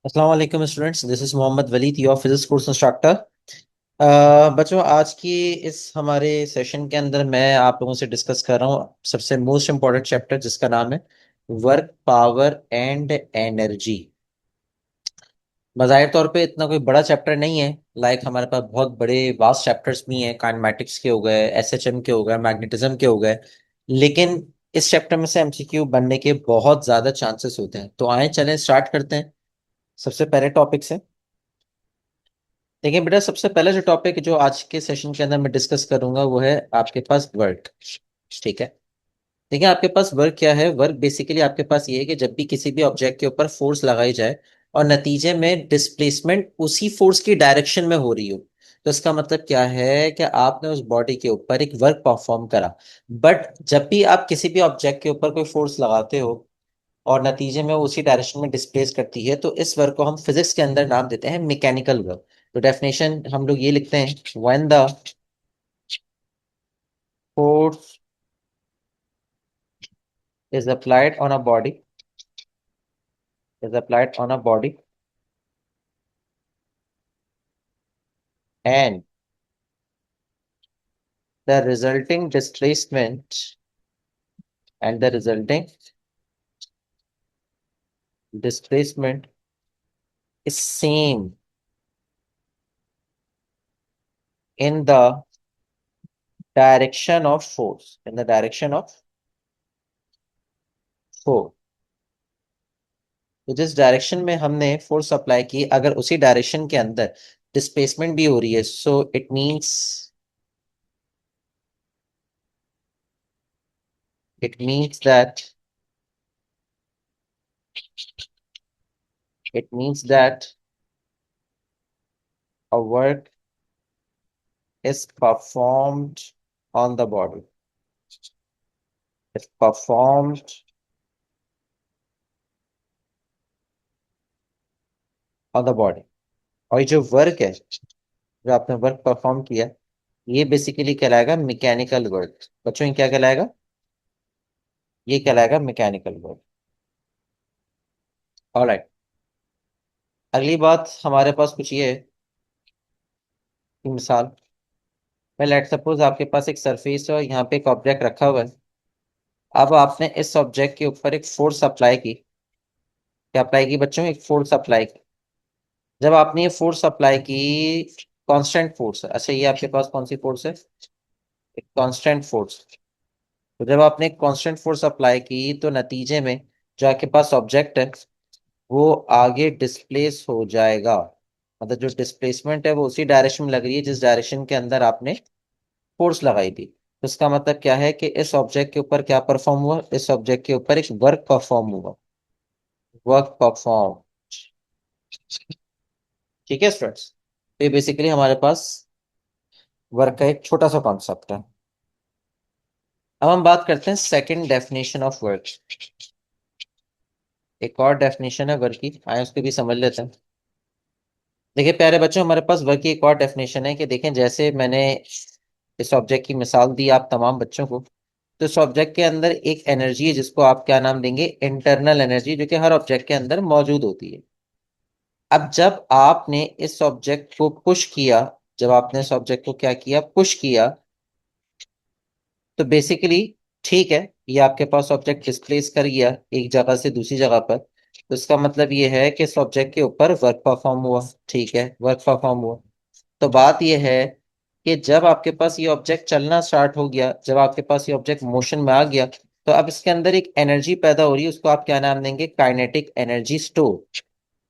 अस्सलाम वालेकुम students, this is Mohammad Waleed, your physics course instructor. बच्चों, आज की इस हमारे सेशन के अंदर मैं आप लोगों से डिस्कस कर रहा हूँ सबसे मोस्ट इम्पोर्टेंट चैप्टर, जिसका नाम है वर्क, पावर एंड एनर्जी। बज़ाहिर तौर पे इतना कोई बड़ा चैप्टर नहीं है। हमारे पास बहुत बड़े वास्ट चैप्टर्स भी हैं, काइनेमैटिक्स के हो गए, एसएचएम के हो गए, मैग्नेटिज्म के हो गए। लेकिन इस चैप्टर में से एमसीक्यू बनने के बहुत ज्यादा चांसेस होते हैं। तो आए चलें स्टार्ट करते हैं सबसे पहले टॉपिक से। देखिए बेटा, सबसे पहला जो टॉपिक जो आज के सेशन के अंदर मैं डिस्कस करूंगा वो है आपके पास वर्क। ठीक है। देखिए, आपके पास वर्क क्या है। वर्क बेसिकली आपके पास ये है कि जब भी किसी भी ऑब्जेक्ट के ऊपर फोर्स लगाई जाए और नतीजे में डिस्प्लेसमेंट उसी फोर्स की डायरेक्शन में हो रही हो, तो इसका मतलब क्या है कि आपने उस बॉडी के ऊपर एक वर्क परफॉर्म करा। बट जब भी आप किसी भी ऑब्जेक्ट के ऊपर कोई फोर्स लगाते हो और नतीजे में वो उसी डायरेक्शन में डिस्प्लेस करती है, तो इस वर्क को हम फिजिक्स के अंदर नाम देते हैं मैकेनिकल वर्क। तो डेफिनेशन हम लोग ये लिखते हैं, when the force is applied on a body, and the resulting displacement and the resulting displacement is same in the direction of force, force। तो जिस डायरेक्शन में हमने फोर्स अप्लाई की, अगर उसी डायरेक्शन के अंदर डिस्प्लेसमेंट भी हो रही है, so it means that it means that a work is performed on the body, is performed on the body। और ये जो वर्क है, जो आपने वर्क परफॉर्म किया, ये बेसिकली कहलाएगा मैकेनिकल वर्क। बच्चों, ये क्या कहलाएगा? ये कहलाएगा मैकेनिकल वर्क। ऑलराइट। अगली बात हमारे पास कुछ ये है कि मिसाल मैं लेट सपोज आपके पास एक सरफेस है और यहाँ पे एक ऑब्जेक्ट रखा हुआ है। अब आपने इस ऑब्जेक्ट के ऊपर एक फोर्स अप्लाई की। क्या अप्लाई की बच्चों? एक फोर्स अप्लाई की। जब आपने ये फोर्स अप्लाई की, कांस्टेंट फोर्स है। अच्छा, ये आपके पास कौन सी फोर्स है? एक कांस्टेंट फोर्स। तो जब आपने एक कांस्टेंट फोर्स अप्लाई की, तो नतीजे में जो आपके पास ऑब्जेक्ट है वो आगे डिस्प्लेस हो जाएगा। मतलब जो डिस्प्लेसमेंट है वो उसी डायरेक्शन में लग रही है जिस डायरेक्शन के अंदर आपने फोर्स लगाई थी। तो इसका मतलब क्या है कि इस ऑब्जेक्ट के ऊपर क्या परफॉर्म हुआ? इस ऑब्जेक्ट के ऊपर एक वर्क परफॉर्म हुआ। Work perform. ठीक है स्टूडेंट्स, तो ये बेसिकली हमारे पास वर्क का एक छोटा सा कॉन्सेप्ट है। अब हम बात करते हैं सेकंड डेफिनेशन ऑफ वर्क। एक और डेफिनेशन है वर्क की, आए उसको भी समझ लेते हैं। देखिए प्यारे बच्चों, हमारे पास वर्क की एक और डेफिनेशन है कि देखें, जैसे मैंने इस ऑब्जेक्ट की मिसाल दी आप तमाम बच्चों को, तो इस ऑब्जेक्ट के अंदर एक एनर्जी है जिसको आप क्या नाम देंगे? इंटरनल एनर्जी, जो कि हर ऑब्जेक्ट के अंदर मौजूद होती है। अब जब आपने इस ऑब्जेक्ट को पुश किया, जब आपने इस ऑब्जेक्ट को क्या किया? पुश किया, तो बेसिकली ठीक है, ये आपके पास ऑब्जेक्ट डिस्प्लेस कर गया एक जगह से दूसरी जगह पर। तो इसका मतलब ये है कि इस ऑब्जेक्ट के ऊपर वर्क परफॉर्म हुआ। ठीक है, वर्क परफॉर्म हुआ। तो बात यह है कि जब आपके पास ये ऑब्जेक्ट चलना स्टार्ट हो गया, जब आपके पास ये ऑब्जेक्ट मोशन में आ गया, तो अब इसके अंदर एक एनर्जी पैदा हो रही है, उसको आप क्या नाम देंगे? Kinetic energy store.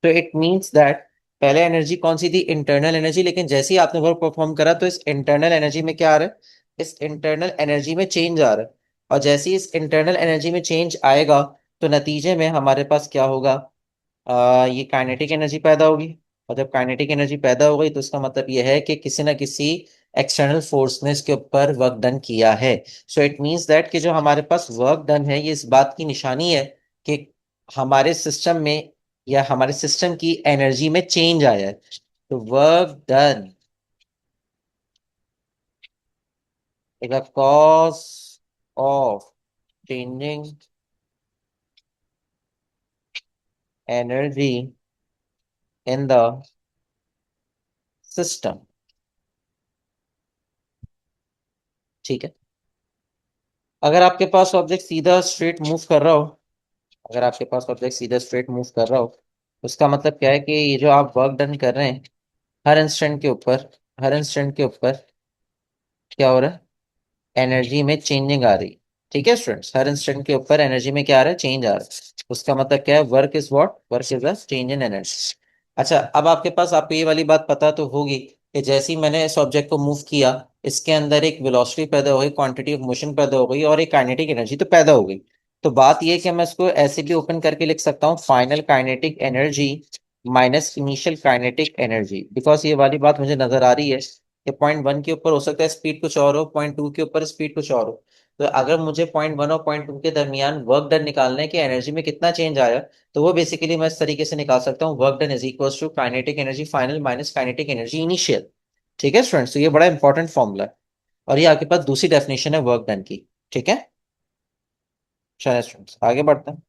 तो इट मींस दैट पहले एनर्जी कौन सी थी? Internal energy. लेकिन जैसे ही आपने वर्क परफॉर्म करा, तो इस इंटरनल एनर्जी में क्या आ रहा है? इस इंटरनल एनर्जी में चेंज आ रहा है। और जैसे ही इस इंटरनल एनर्जी में चेंज आएगा, तो नतीजे में हमारे पास क्या होगा? ये काइनेटिक एनर्जी पैदा होगी। और जब काइनेटिक एनर्जी पैदा हो गई, तो इसका मतलब यह है कि किसी ना किसी एक्सटर्नल फोर्स ने इसके ऊपर वर्क डन किया है। सो इट मींस दैट कि जो हमारे पास वर्क डन है, ये इस बात की निशानी है कि हमारे सिस्टम में या हमारे सिस्टम की एनर्जी में चेंज आया है। तो work done is a cause of changing energy in the system. ठीक है। अगर आपके पास ऑब्जेक्ट सीधा स्ट्रेट मूव कर रहा हो, अगर आपके पास ऑब्जेक्ट सीधा स्ट्रेट मूव कर रहा हो, उसका मतलब क्या है कि ये जो आप वर्क डन कर रहे हैं, हर इंस्टेंट के ऊपर, हर इंस्टेंट के ऊपर क्या हो रहा है, एनर्जी में चेंजिंग आ रही। ठीक है स्टूडेंट्स, हर इंस्टेंट के ऊपर एनर्जी में क्या आ रहा है, चेंज आ रहा है। उसका मतलब क्या है, work is what, work is a change in energy. अच्छा, अब आपके पास, आपको ये वाली बात पता तो होगी कि जैसे ही मैंने इस ऑब्जेक्ट को मूव किया, इसके अंदर एक वेलोसिटी पैदा हो गई, क्वांटिटी ऑफ मोशन पैदा हो गई, और एक काइनेटिक एनर्जी तो पैदा हो गई। तो बात ये है कि मैं इसको ऐसे भी ओपन करके लिख सकता हूँ, final kinetic energy minus initial kinetic energy. Because ये वाली बात मुझे नजर आ रही है कि पॉइंट वन के ऊपर हो सकता है स्पीड कुछ और हो, पॉइंट टू के ऊपर स्पीड कुछ और हो। तो अगर मुझे पॉइंट वन और पॉइंट टू के दरमियान वर्क डन निकालना है कि एनर्जी में कितना चेंज आया, तो वो बेसिकली मैं इस तरीके से निकाल सकता हूँ, work done is equal to kinetic energy final minus kinetic energy initial. ठीक है स्टूडेंट्स, तो ये बड़ा इंपॉर्टेंट फॉर्मूला है। और ये आपके पास दूसरी डेफिनेशन है वर्क डन की। ठीक है, चलिए स्टूडेंट्स आगे बढ़ते हैं।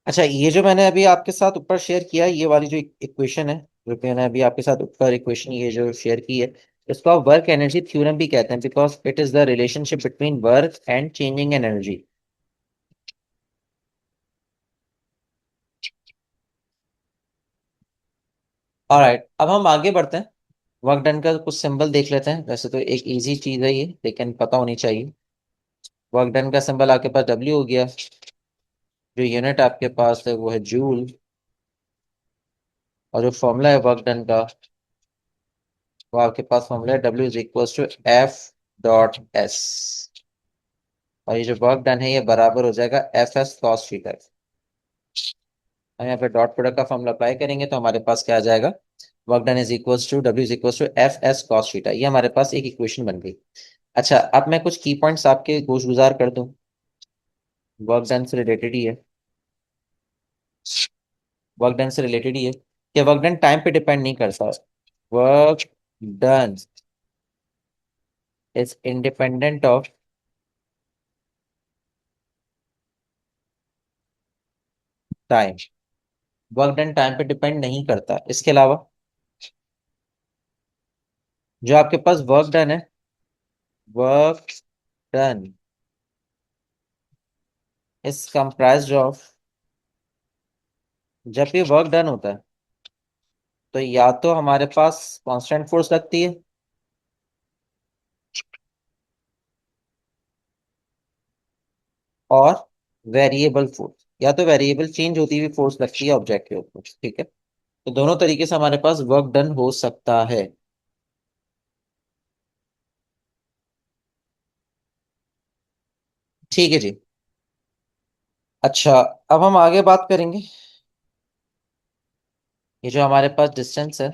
अच्छा, ये जो मैंने अभी आपके साथ ऊपर शेयर किया है, ये वाली जो इक्वेशन है, जो मैंने अभी आपके साथ ऊपर इक्वेशन ये जो शेयर की है, इसको आप वर्क एनर्जी थ्योरम भी कहते हैं, because it is the relationship between work and changing energy. Alright, अब हम आगे बढ़ते हैं। वर्क डन का कुछ सिंबल देख लेते हैं। वैसे तो एक इजी चीज है ये, लेकिन पता होनी चाहिए। वर्क डन का सिंबल आपके पास डब्ल्यू हो गया। जो यूनिट आपके पास है वो है जूल। और जो फॉर्मूला है वर्क डन का, वो आपके पास फॉर्मूला है W is equal to F dot S. और ये जो वर्क डन है ये बराबर हो जाएगा एफ एस कॉस थीटा। हम यहाँ पे डॉट प्रोडक्ट का फॉर्मूला अप्लाई करेंगे तो हमारे पास क्या आ जाएगा, work done is equal to W is equal to F S cos theta. ये हमारे पास एक इक्वेशन बन गई। अच्छा, अब मैं कुछ की पॉइंट्स आपके गोश गुजार कर दूं, वर्क डन से रिलेटेड ही है। वर्क डन से रिलेटेड ही है कि वर्क डन टाइम पे डिपेंड नहीं करता। Work done is independent of time. Work done time पे डिपेंड नहीं करता। इसके अलावा जो आपके पास वर्क डन है, work done is comprised of, जब भी वर्क डन होता है तो या तो हमारे पास कांस्टेंट फोर्स लगती है, और वेरिएबल फोर्स, या तो वेरिएबल चेंज होती हुई फोर्स लगती है ऑब्जेक्ट के ऊपर। ठीक है, तो दोनों तरीके से हमारे पास वर्क डन हो सकता है। ठीक है जी। अच्छा, अब हम आगे बात करेंगे। ये जो हमारे पास डिस्टेंस है,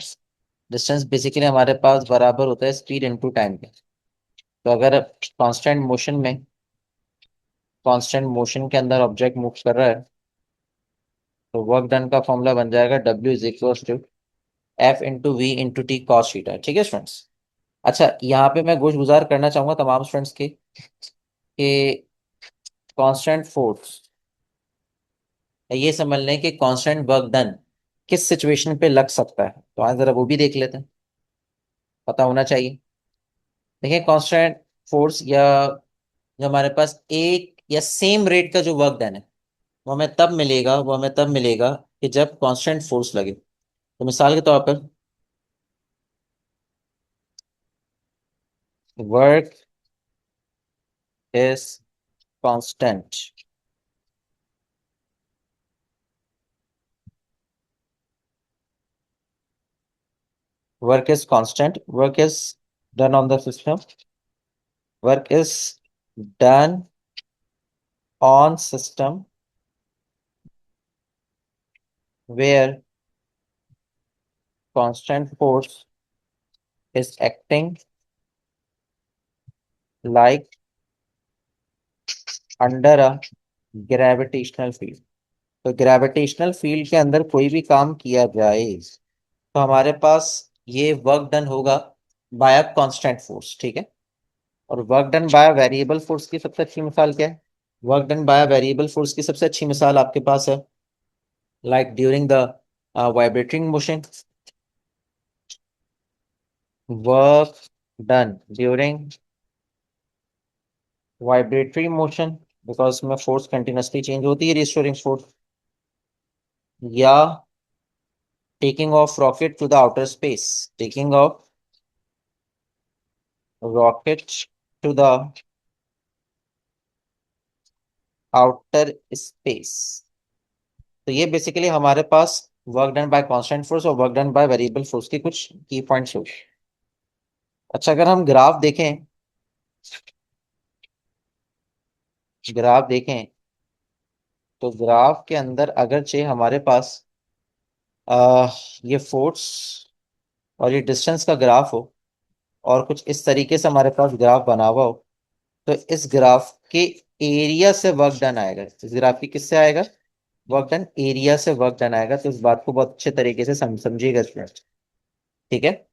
डिस्टेंस बेसिकली हमारे पास बराबर होता है स्पीड इनटू टाइम के। तो अगर कांस्टेंट मोशन में, कांस्टेंट मोशन के अंदर ऑब्जेक्ट मूव कर रहा है, तो वर्क डन का फॉर्मूला बन जाएगा W is equal to F into V into T cos theta. ठीक है स्टूडेंट्स। अच्छा, यहाँ पे मैं गोश गुजार करना चाहूंगा तमाम स्टूडेंट्स के कि कांस्टेंट फोर्स, ये समझ लें कि कांस्टेंट वर्क डन किस सिचुएशन पे लग सकता है। तो आज जरा वो भी देख लेते हैं, पता होना चाहिए। देखिए, कांस्टेंट फोर्स, या जो हमारे पास एक या सेम रेट का जो वर्क डन है, वो हमें तब मिलेगा, वो हमें तब मिलेगा कि जब कांस्टेंट फोर्स लगे। तो मिसाल के तौर पर, work is constant, work is constant, work is done on the system, work is done on system where constant force is acting like under a gravitational field। तो ग्रेविटेशनल फील्ड के अंदर कोई भी काम किया जाए तो हमारे पास ये वर्क डन होगा बाय कांस्टेंट फोर्स। ठीक है, और work done by variable force की सबसे अच्छी मिसाल क्या है, work done by variable force की सबसे अच्छी मिसाल आपके पास है, like during the vibrating motion, work done during vibratory motion, because उसमें फोर्स कंटिन्यूसली चेंज होती है, रिस्टोरिंग फोर्स, या taking off rocket to the outer space, taking off rocket to the outer space. तो ये बेसिकली हमारे पास work done by constant force और work done by variable force की कुछ की पॉइंट्स हो। अच्छा, अगर हम ग्राफ देखें तो ग्राफ के अंदर अगरचे हमारे पास आ, ये फोर्स और ये डिस्टेंस का ग्राफ हो, और कुछ इस तरीके से हमारे पास ग्राफ बना हुआ हो, तो इस ग्राफ के एरिया से वर्क डन आएगा। इस ग्राफ की किससे आएगा? वर्क डन एरिया से वर्क डन आएगा। तो इस बात को बहुत अच्छे तरीके से समझिएगा स्टूडेंट। ठीक है,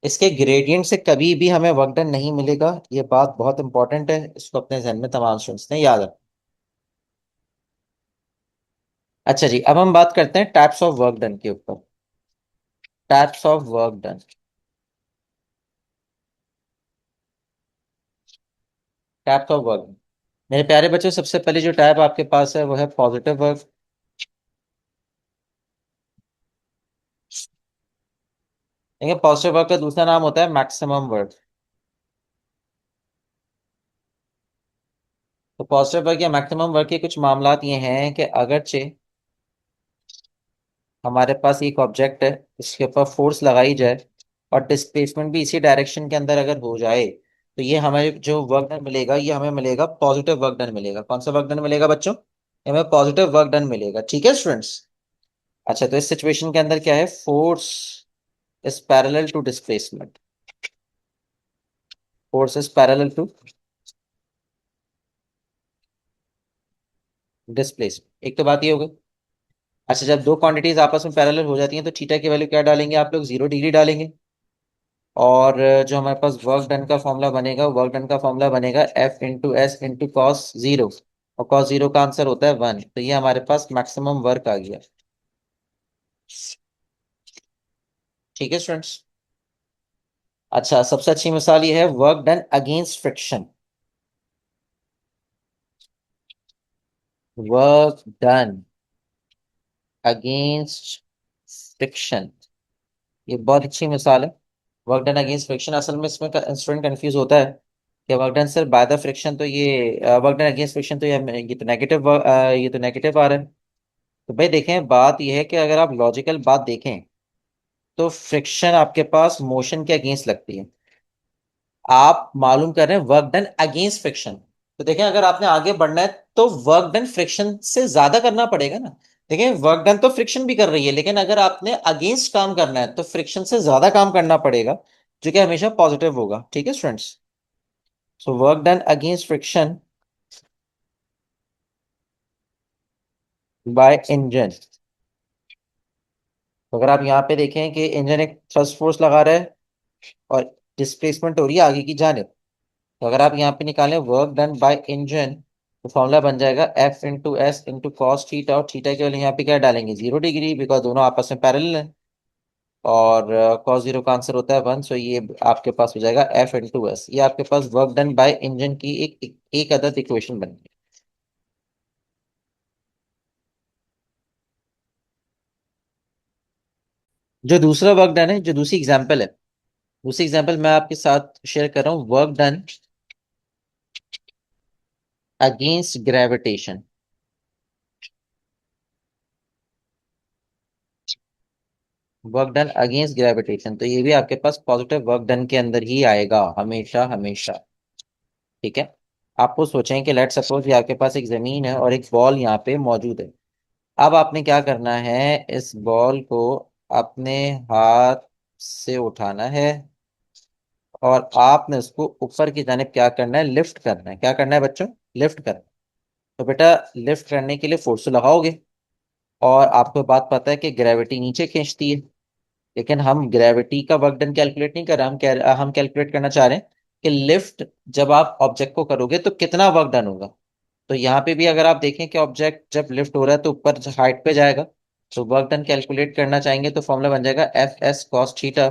इसके ग्रेडियंट से कभी भी हमें वर्क डन नहीं मिलेगा, ये बात बहुत इंपॉर्टेंट है, इसको अपने जहन में तमाम स्टूडेंट्स ने याद रखना। अच्छा जी, अब हम बात करते हैं टाइप्स ऑफ वर्क डन के ऊपर। Types of work done. Types of work, मेरे प्यारे बच्चों, सबसे पहले जो टाइप आपके पास है वो है पॉजिटिव वर्क। देखिए, पॉजिटिव वर्क का दूसरा नाम होता है मैक्सिमम वर्क। तो पॉजिटिव वर्क या मैक्सिमम वर्क के कुछ मामलात ये हैं कि अगरचे हमारे पास एक ऑब्जेक्ट है, इसके ऊपर फोर्स लगाई जाए और डिस्प्लेसमेंट भी इसी डायरेक्शन के अंदर अगर हो जाए, तो ये हमें जो वर्क डन मिलेगा ये हमें मिलेगा पॉजिटिव वर्क डन मिलेगा। कौन सा वर्क डन मिलेगा बच्चों? ये हमें पॉजिटिव वर्क डन मिलेगा। ठीक है स्टूडेंट्स। अच्छा, तो इस सिचुएशन के अंदर क्या है? Force is parallel to displacement. Force is parallel to displacement. एक तो बात ये हो गई। अच्छा, जब दो क्वांटिटीज आपस में पैरेलल हो जाती हैं तो थीटा की वैल्यू क्या डालेंगे आप लोग? 0 डिग्री डालेंगे। और जो हमारे पास वर्क डन का फॉर्मूला बनेगा, वर्क डन का फॉर्मूला बनेगा F into S into cos zero, और कॉस जीरो का आंसर होता है 1। तो ये हमारे पास मैक्सिमम वर्क आ गया। ठीक है स्टूडेंट्स। अच्छा, सबसे अच्छी मिसाल ये है work done against friction. Work done against friction, ये बहुत अच्छी मिसाल है। वर्क डन अगेंस्ट फ्रिक्शन, असल में इसमें स्टूडेंट कंफ्यूज होता है कि work done sir by the friction, तो ये वर्क डन अगेंस्ट फ्रिक्शन, तो ये तो नेगेटिव, ये तो नेगेटिव आ रहा है। तो भाई देखें, बात यह है कि अगर आप लॉजिकल बात देखें तो फ्रिक्शन आपके पास मोशन के अगेंस्ट लगती है। आप मालूम कर रहे हैं वर्क डन अगेंस्ट फ्रिक्शन, तो देखें अगर आपने आगे बढ़ना है तो वर्क डन फ्रिक्शन से ज्यादा करना पड़ेगा ना। देखें, वर्क डन तो फ्रिक्शन भी कर रही है, लेकिन अगर आपने अगेंस्ट काम करना है तो फ्रिक्शन से ज्यादा काम करना पड़ेगा, जो कि हमेशा पॉजिटिव होगा। ठीक है students. So work done against friction by engine. तो अगर आप यहाँ पे देखें कि इंजन एक थ्रस्ट फोर्स लगा रहा है और डिस्प्लेसमेंट हो रही है आगे की जाने, तो अगर आप यहाँ पे निकालें वर्क डन बाय इंजन, तो फॉर्मूला बन जाएगा F into S into cos theta, और थीटा के लिए यहाँ पे क्या डालेंगे? 0 डिग्री, बिकॉज दोनों आपस में पैरेलल हैं। और कॉस जीरो का आंसर होता है 1। सो ये आपके पास हो जाएगा एफ इंटू एस। ये आपके पास वर्क डन बाय इंजन की एक अदद इक्वेशन बन गई। जो दूसरा वर्क डन है, जो दूसरी एग्जाम्पल है, दूसरी एग्जाम्पल मैं आपके साथ शेयर कर रहा हूँ, work done against gravitation. Work done against gravitation, तो ये भी आपके पास पॉजिटिव वर्क डन के अंदर ही आएगा, हमेशा हमेशा। ठीक है। आपको सोचें कि लेट सपोज ये आपके पास एक जमीन है और एक बॉल यहाँ पे मौजूद है। अब आपने क्या करना है? इस बॉल को अपने हाथ से उठाना है और आपने उसको ऊपर की जानिब क्या करना है? लिफ्ट करना है। क्या करना है बच्चों? लिफ्ट करना है। तो बेटा, लिफ्ट करने के लिए फोर्स तो लगाओगे, और आपको बात पता है कि ग्रेविटी नीचे खींचती है, लेकिन हम ग्रेविटी का वर्क डन कैलकुलेट नहीं कर रहे, हम कैलकुलेट करना चाह रहे हैं कि लिफ्ट जब आप ऑब्जेक्ट को करोगे तो कितना वर्क डन होगा। तो यहाँ पे भी अगर आप देखें कि ऑब्जेक्ट जब लिफ्ट हो रहा है तो ऊपर हाइट पे जाएगा, तो वर्क डन कैलकुलेट करना चाहेंगे तो फॉर्मूला बन जाएगा F S cos theta.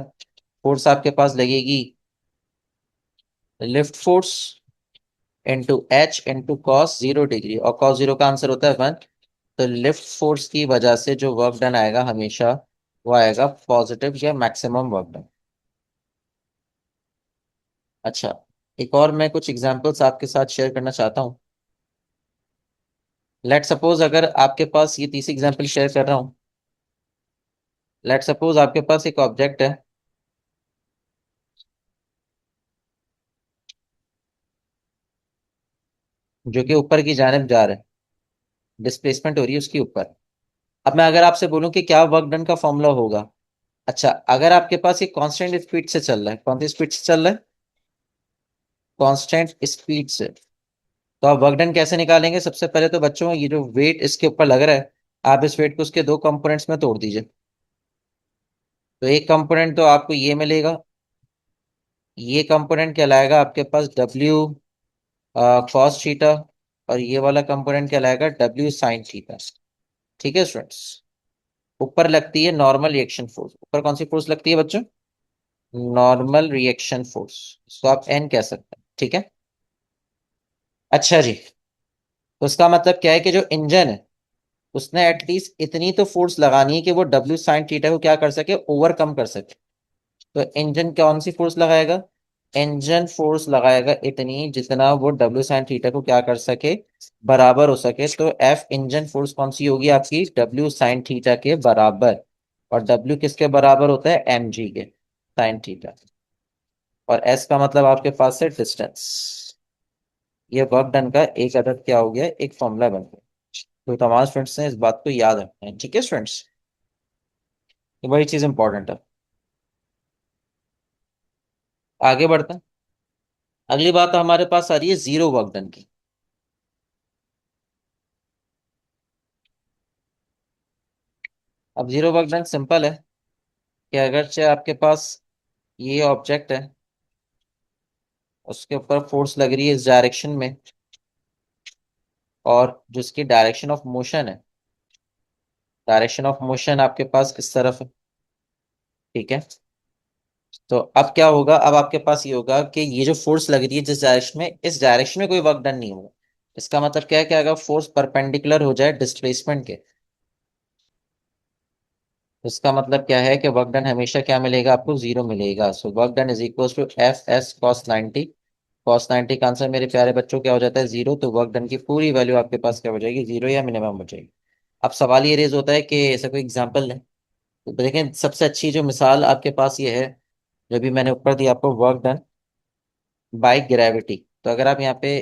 Force आपके पास लगेगी lift force into H into cos 0 degree, और कॉस 0 का आंसर होता है 1। तो लिफ्ट फोर्स की वजह से जो वर्क डन आएगा हमेशा वो आएगा पॉजिटिव या मैक्सिमम वर्क डन। अच्छा, एक और मैं कुछ एग्जांपल्स आपके साथ शेयर करना चाहता हूँ। लेट सपोज अगर आपके पास ये तीसरी एग्जांपल शेयर कर रहा हूँ। लेट सपोज आपके पास एक ऑब्जेक्ट है जो कि ऊपर की जानिब जा रहा है, डिस्प्लेसमेंट हो रही है उसके ऊपर। अब मैं अगर आपसे बोलूं कि क्या वर्क डन का फॉर्मूला होगा। अच्छा, अगर आपके पास ये कांस्टेंट स्पीड से चल रहा है, कौन सी स्पीड से चल रहा है? कांस्टेंट स्पीड से। तो आप वर्क डन कैसे निकालेंगे? सबसे पहले तो बच्चों ये जो वेट इसके ऊपर लग रहा है, आप इस वेट को उसके दो कंपोनेंट्स में तोड़ दीजिए। तो एक कंपोनेंट तो आपको ये मिलेगा, ये कंपोनेंट कहलाएगा आपके पास डब्ल्यू कॉस थीटा, और ये वाला कंपोनेंट कहलाएगा डब्ल्यू साइन थीटा। ठीक है स्टूडेंट्स। ऊपर लगती है नॉर्मल रिएक्शन फोर्स। ऊपर कौन सी फोर्स लगती है बच्चों? Normal reaction force. इसको आप एन कह सकते हैं, ठीक है। अच्छा जी, तो इसका मतलब क्या है कि जो इंजन है उसने एटलीस्ट इतनी तो फोर्स लगानी है कि वो डब्ल्यू साइन थीटा को क्या कर सके, ओवरकम कर सके। तो इंजन कौन सी फोर्स लगाएगा? इंजन फोर्स लगाएगा इतनी जितना वो डब्ल्यू साइन थीटा को क्या कर सके, बराबर हो सके। तो एफ इंजन फोर्स कौन सी होगी आपकी? डब्ल्यू साइन थीटा के बराबर। और डब्ल्यू किसके बराबर होता है? एम जी के, साइन थीटा। और एस का मतलब आपके पास है डिस्टेंस। ये वर्क डन का एक अदद क्या हो गया, एक फॉर्मूला बन गया। तो तमाम स्टूडेंट्स ने इस बात को याद रखना है, ठीक है स्टूडेंट्स। ये बड़ी चीज इंपॉर्टेंट है। आगे बढ़ते हैं। अगली बात हमारे पास आ रही है जीरो वर्क डन की। अब जीरो वर्क डन सिंपल है कि अगरचे आपके पास ये ऑब्जेक्ट है, उसके ऊपर फोर्स लग रही है इस डायरेक्शन में, और जिसकी डायरेक्शन ऑफ मोशन है, डायरेक्शन ऑफ मोशन आपके पास इस तरफ है, ठीक है। तो अब क्या होगा, अब आपके पास ये होगा कि ये जो फोर्स लग रही है जिस डायरेक्शन में, इस डायरेक्शन में कोई वर्क डन नहीं होगा। इसका मतलब क्या है कि अगर फोर्स परपेंडिकुलर हो जाए डिस्प्लेसमेंट के, तो इसका मतलब क्या है कि वर्क डन हमेशा क्या मिलेगा आपको? जीरो मिलेगा। So work done is equal to F S cos 90। Cos 90 का आंसर मेरे प्यारे बच्चों क्या हो जाता है? जीरो। तो वर्क डन की पूरी वैल्यू आपके पास क्या हो जाएगी? जीरो या मिनिमम हो जाएगी। अब सवाल ये रेज होता है कि ऐसा कोई एग्जाम्पल है। तो देखें, सबसे अच्छी जो मिसाल आपके पास ये है, जो भी मैंने ऊपर दी आपको, वर्क डन बाय ग्रेविटी। तो अगर आप यहाँ पे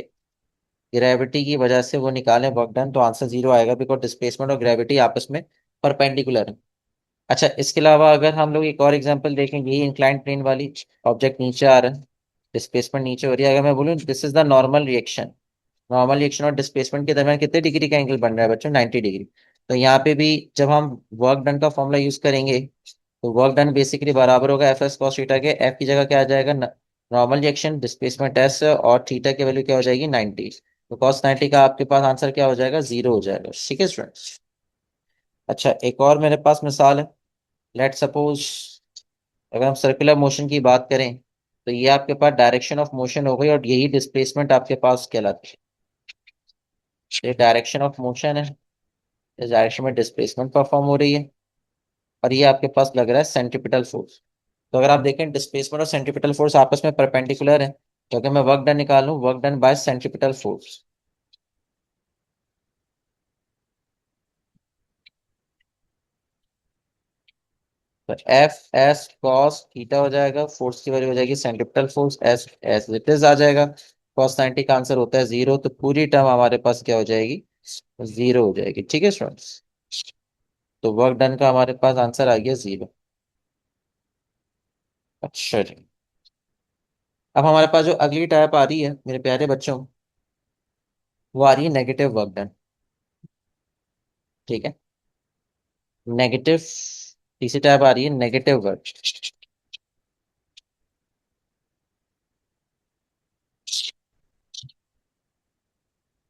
ग्रेविटी की वजह से वो निकालें वर्क डन, तो आंसर जीरो आएगा, बिकॉज डिस्प्लेसमेंट और ग्रेविटी आपस में परपेंडिकुलर है। अच्छा, इसके अलावा अगर हम लोग एक और एग्जांपल देखें, यही इंक्लाइंड प्लेन वाली, ऑब्जेक्ट नीचे आ रहा है, डिस्प्लेसमेंट नीचे हो रही है। अगर मैं बोलूँ this is the normal reaction, normal reaction और डिस्प्लेसमेंट के दरमियान कितने डिग्री का एंगल बन रहा है बच्चों? 90 डिग्री। तो यहाँ पे भी जब हम वर्क डन का फॉर्मूला यूज करेंगे, तो वर्क डन बेसिकली बराबर होगा एफ एस कॉस थीटा के। एफ की जगह क्या आ जाएगा? नॉर्मल रिएक्शन, डिस्प्लेसमेंट एस, और थीटा की वैल्यू क्या हो जाएगी? 90। तो कॉस 90 का आपके पास आंसर क्या हो जाएगा? जीरो हो जाएगा, ठीक है स्टूडेंट्स। अच्छा, एक और मेरे पास मिसाल है। लेट सपोज अगर हम सर्कुलर मोशन की बात करें, तो ये आपके पास डायरेक्शन ऑफ मोशन हो गई, और यही डिस्प्लेसमेंट आपके पास कहलाती है। ये डायरेक्शन ऑफ मोशन है, इस डायरेक्शन में डिस्प्लेसमेंट परफॉर्म हो रही है, और ये आपके पास लग रहा है सेंट्रीपिटल फोर्स। तो अगर आप देखें डिस्प्लेसमेंट और सेंट्रीपिटल फोर्स आपस में परपेंडिकुलर है, तो अगर मैं वर्क डन निकालूं, work done by centripetal force, तो एफ एस कॉस थीटा हो जाएगा, फोर्स की वैल्यू हो जाएगी centripetal force, S S it is आ जाएगा। कॉस 90 का आंसर होता है जीरो, तो पूरी टर्म हमारे पास क्या हो जाएगी? जीरो हो जाएगी, ठीक है स्टूडेंट्स। तो वर्क डन का हमारे पास आंसर आ गया जीरो। अच्छा जी, अब हमारे पास जो अगली टाइप आ रही है मेरे प्यारे बच्चों, वो आ रही है नेगेटिव वर्क डन, ठीक है। नेगेटिव, तीसरी टाइप आ रही है नेगेटिव वर्क।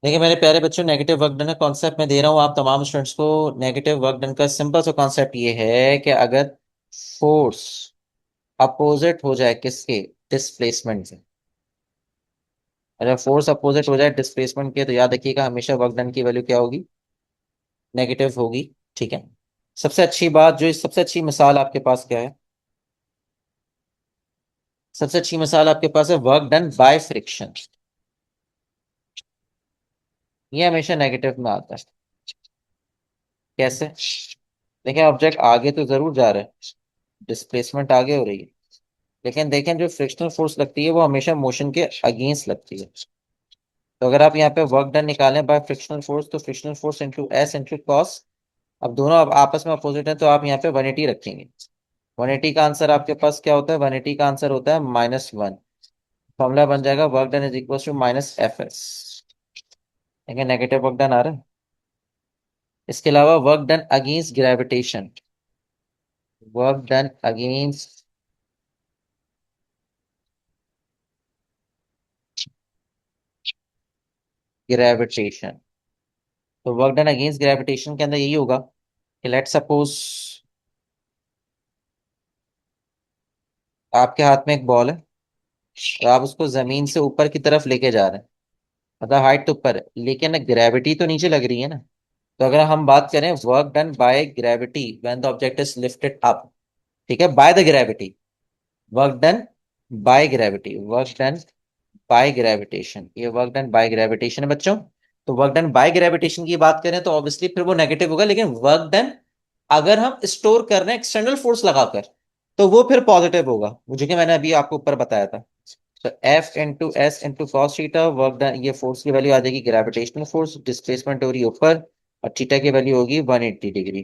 देखिए मेरे प्यारे बच्चों, नेगेटिव वर्क डन का कॉन्सेप्ट मैं दे रहा हूँ आप तमाम स्टूडेंट्स को। नेगेटिव वर्क डन का सिंपल सा कॉन्सेप्ट ये है कि अगर फोर्स अपोजिट हो जाए किसके, डिस्प्लेसमेंट से। अगर फोर्स अपोजिट हो जाए डिस्प्लेसमेंट के, तो याद रखिएगा हमेशा वर्क डन की वैल्यू क्या होगी, नेगेटिव होगी। ठीक है। सबसे अच्छी बात जो, सबसे अच्छी मिसाल आपके पास क्या है, सबसे अच्छी मिसाल आपके पास है वर्क डन बाय फ्रिक्शन। ये हमेशा नेगेटिव में आता है। कैसे? देखिए ऑब्जेक्ट आगे तो जरूर जा रहा है, डिस्प्लेसमेंट आगे हो रही है, लेकिन देखें जो फ्रिक्शनल फोर्स लगती है वो हमेशा मोशन के अगेंस्ट लगती है। तो अगर आप यहाँ पे वर्क डन निकालें बाय फ्रिक्शनल फोर्स, तो frictional force into S into cos. अब दोनों अब आपस में अपोजिट है, तो आप यहाँ पे 180 रखेंगे। 180 का आंसर आपके पास क्या होता है, 180 का आंसर होता है -1। फॉर्मूला बन जाएगा work done is equal to -FS। देखिए नेगेटिव वर्क डन आ रहा है। इसके अलावा work done against gravitation, work done against gravitation. तो वर्क डन अगेंस्ट ग्रेविटेशन के अंदर यही होगा कि लेट सपोज आपके हाथ में एक बॉल है, तो आप उसको जमीन से ऊपर की तरफ लेके जा रहे हैं। मतलब हाइट तो ऊपर है, लेकिन ग्रेविटी तो नीचे लग रही है ना। तो अगर हम बात करें work done by gravity when the object is lifted up, ठीक है, by the gravity, work done by gravity, work done bye gravitation, ये वर्क डन बाय ग्रेविटेशन है बच्चों। तो वर्क डन बाय ग्रेविटेशन की बात करें तो ऑब्वियसली फिर वो नेगेटिव होगा, लेकिन वर्क डन अगर हम स्टोर कर रहे हैं एक्सटर्नल फोर्स लगाकर, तो वो फिर पॉजिटिव होगा, मुझे कि मैंने अभी आपको ऊपर बताया था। तो F into S into cos theta, work done, ये फोर्स की वैल्यू आ जाएगी ग्रेविटेशनल फोर्स, डिस्प्लेसमेंट हो रही है ऊपर, और थीटा की वैल्यू होगी 180 डिग्री।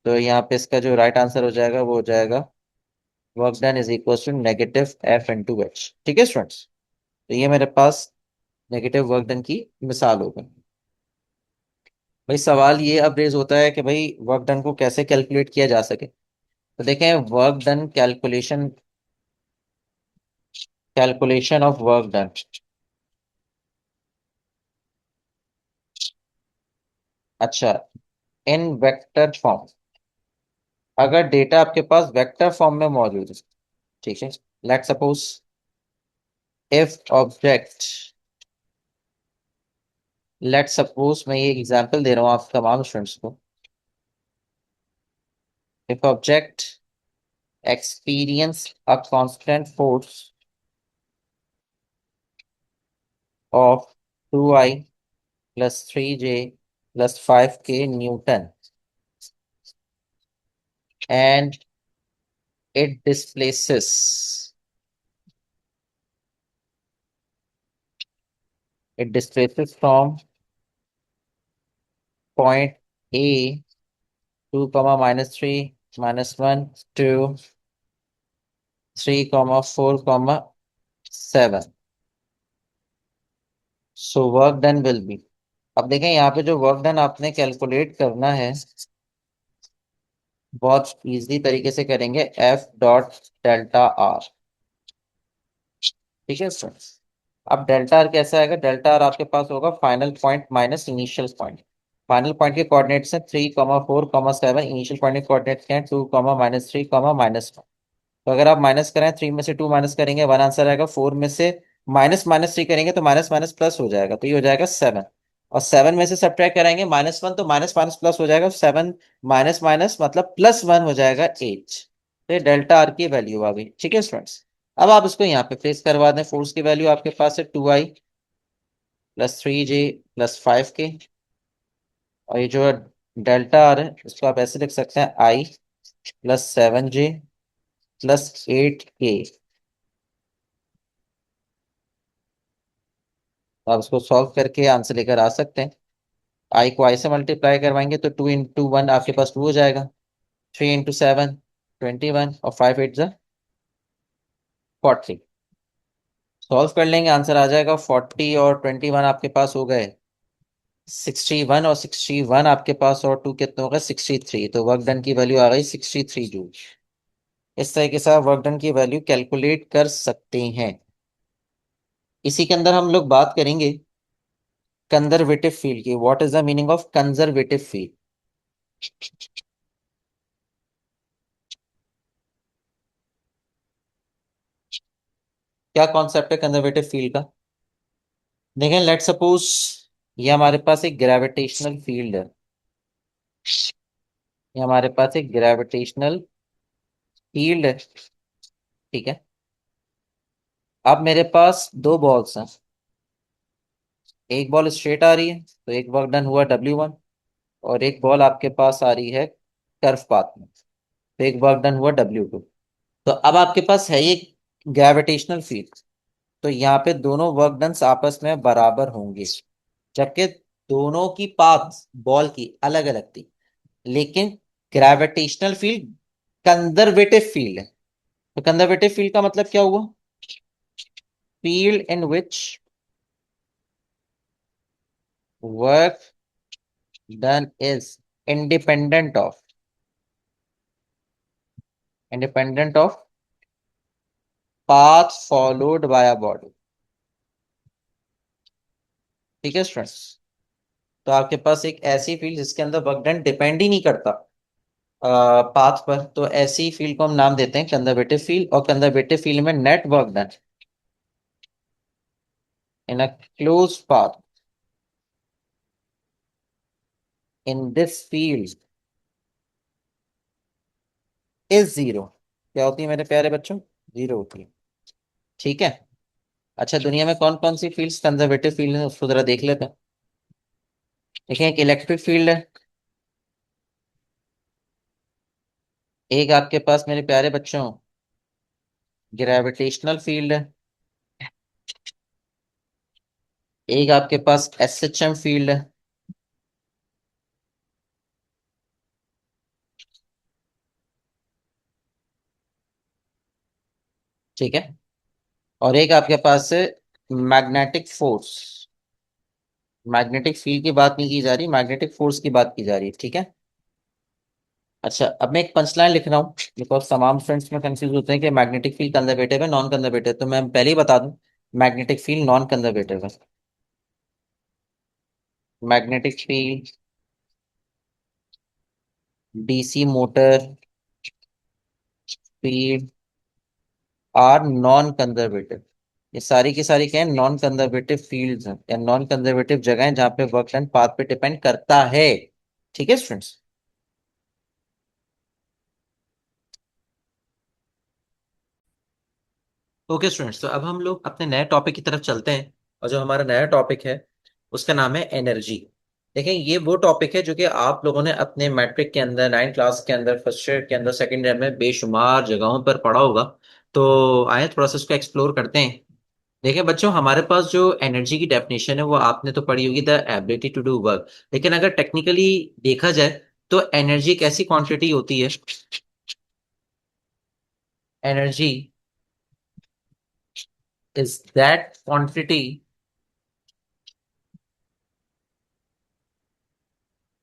तो यहाँ पे इसका जो राइट आंसर हो जाएगा वो हो जाएगा work done is equal to -F/H। ठीक है स्टूडेंट्स, तो ये मेरे पास नेगेटिव वर्क डन की मिसाल हो गई। भाई सवाल ये अब रेज होता है कि भाई वर्क डन को कैसे कैलकुलेट किया जा सके। तो देखें work done calculation, calculation of work done. अच्छा, इन वेक्टर फॉर्म, अगर डेटा आपके पास वेक्टर फॉर्म में मौजूद है, ठीक है, late suppose if object, let suppose मैं ये एग्जांपल दे रहा हूँ आप तमाम स्टूडेंट्स को, if object experience a constant force of 2I plus 3J plus 5K Newton and it displaces, it displaces from point A 2 comma -3 -1 to 3 comma 4 comma 7, so work done will be। अब देखें यहाँ पे जो work done आपने calculate करना है, बहुत easy तरीके से करेंगे, F.Δr। ठीक है सर। अब डेल्टा आर कैसा आएगा, डेल्टा आर आपके पास होगा final point minus initial point. Final point के कोऑर्डिनेट्स हैं 3,4,7, इनिशियल पॉइंट के कोऑर्डिनेट्स क्या हैं 2,-3,-1। तो अगर आप माइनस करें, 3 में से 2 माइनस करेंगे 1 आंसर आएगा, 4 में से -3 करेंगे तो माइनस माइनस प्लस हो जाएगा, तो ये हो जाएगा 7। और 7 में से सब्ट्रैक्ट कराएंगे -1, तो माइनस माइनस प्लस हो जाएगा, 7 माइनस माइनस मतलब +1 हो जाएगा 8। तो ये डेल्टा आर की वैल्यू आ गई। ठीक है स्टूडेंट्स, अब आप इसको यहाँ पे प्लेस करवा दें। फोर्स की वैल्यू आपके पास है 2I plus 3J plus 5K, और ये जो डेल्टा आर है इसको आप ऐसे लिख सकते हैं I plus 7J plus 8K। आप इसको सॉल्व करके आंसर लेकर आ सकते हैं। आई को आई से मल्टीप्लाई करवाएंगे तो 2 × 1 आपके पास 2 हो जाएगा, 3 × 7 21, और 5 × 8 40। सॉल्व कर लेंगे आंसर आ जाएगा 40, और 21 आपके पास हो गए 61, और 61 आपके पास और 2 कितने हो गए 63। तो वर्क डन की वैल्यू आ गई 63 जूल। इस तरीके से आप वर्क डन की वैल्यू कैलकुलेट कर सकते हैं। इसी के अंदर हम लोग बात करेंगे कंजर्वेटिव फील्ड की, what is the meaning of conservative field? क्या कॉन्सेप्ट है कंजर्वेटिव फील्ड का? देखें, लेट सपोज ये हमारे पास एक ग्रेविटेशनल फील्ड है। ये हमारे पास एक ग्रेविटेशनल फील्ड है, ठीक है। अब मेरे पास दो बॉल्स हैं। एक बॉल स्ट्रेट आ रही है, तो एक वर्क डन हुआ W1। और एक बॉल आपके पास आ रही है कर्व पाथ में, तो एक वर्क डन हुआ W2। तो अब आपके पास है ये ग्रेविटेशनल फील्ड, तो यहाँ पे दोनों वर्क डन्स आपस में बराबर होंगे। जबकि दोनों की पाथ बॉल की अलग अलग थी, लेकिन ग्रेविटेशनल फील्ड कंजर्वेटिव फील्ड है। तो कंजर्वेटिव फील्ड का मतलब क्या हुआ? Field in which work done is independent of independent of path followed by a body. ठीक है स्टूडेंट्स, तो आपके पास एक ऐसी फील्ड जिसके अंदर वर्क डन डिपेंड ही नहीं करता पाथ पर, तो ऐसी फील्ड को हम नाम देते हैं कंजर्वेटिव फील्ड। और कंजर्वेटिव फील्ड में net work done in a close path in this field is zero. क्या होती है मेरे प्यारे बच्चों? जीरो होती है। ठीक है। अच्छा, दुनिया में कौन कौन सी फील्ड्स कंजर्वेटिव फील्ड है उसको जरा देख लेते हैं। देखिए, एक इलेक्ट्रिक फील्ड है, एक आपके पास मेरे प्यारे बच्चों ग्रेविटेशनल फील्ड है, एक आपके पास एसएचएम फील्ड है, ठीक है। और एक आपके पास है मैग्नेटिक फोर्स। मैग्नेटिक फील्ड की बात नहीं की जा रही, मैग्नेटिक फोर्स की बात की जा रही है, ठीक है। अच्छा, अब मैं एक पंचलाइन लिख रहा हूँ, बिकॉज तमाम फ्रेंड्स में कंफ्यूज होते हैं कि मैग्नेटिक फील्ड कंजर्वेटिव है नॉन कंजर्वेटिव, तो मैं पहले ही बता दूं, मैग्नेटिक फील्ड नॉन कंजर्वेटिव है। Magnetic field, DC motor field are non conservative. ये सारी की सारी क्या है? नॉन कंजर्वेटिव फील्ड्स हैं या नॉन कंजर्वेटिव जगह है जहाँ पे वर्क डन पाथ पे डिपेंड करता है। ठीक है स्टूडेंट्स। ओके स्टूडेंट्स, तो अब हम लोग अपने नए टॉपिक की तरफ चलते हैं। और जो हमारा नया टॉपिक है उसका नाम है एनर्जी। देखें, ये वो टॉपिक है जो कि आप लोगों ने अपने मैट्रिक के अंदर, 9 क्लास के अंदर, फर्स्ट ईयर के अंदर, सेकेंड ईयर में बेशुमार जगहों पर पढ़ा होगा। तो आए थोड़ा सा इसको एक्सप्लोर करते हैं। देखिए बच्चों, हमारे पास जो एनर्जी की डेफिनेशन है वो आपने तो पढ़ी होगी, the ability to do work. लेकिन अगर टेक्निकली देखा जाए तो एनर्जी एक ऐसी क्वांटिटी होती है, energy is that quantity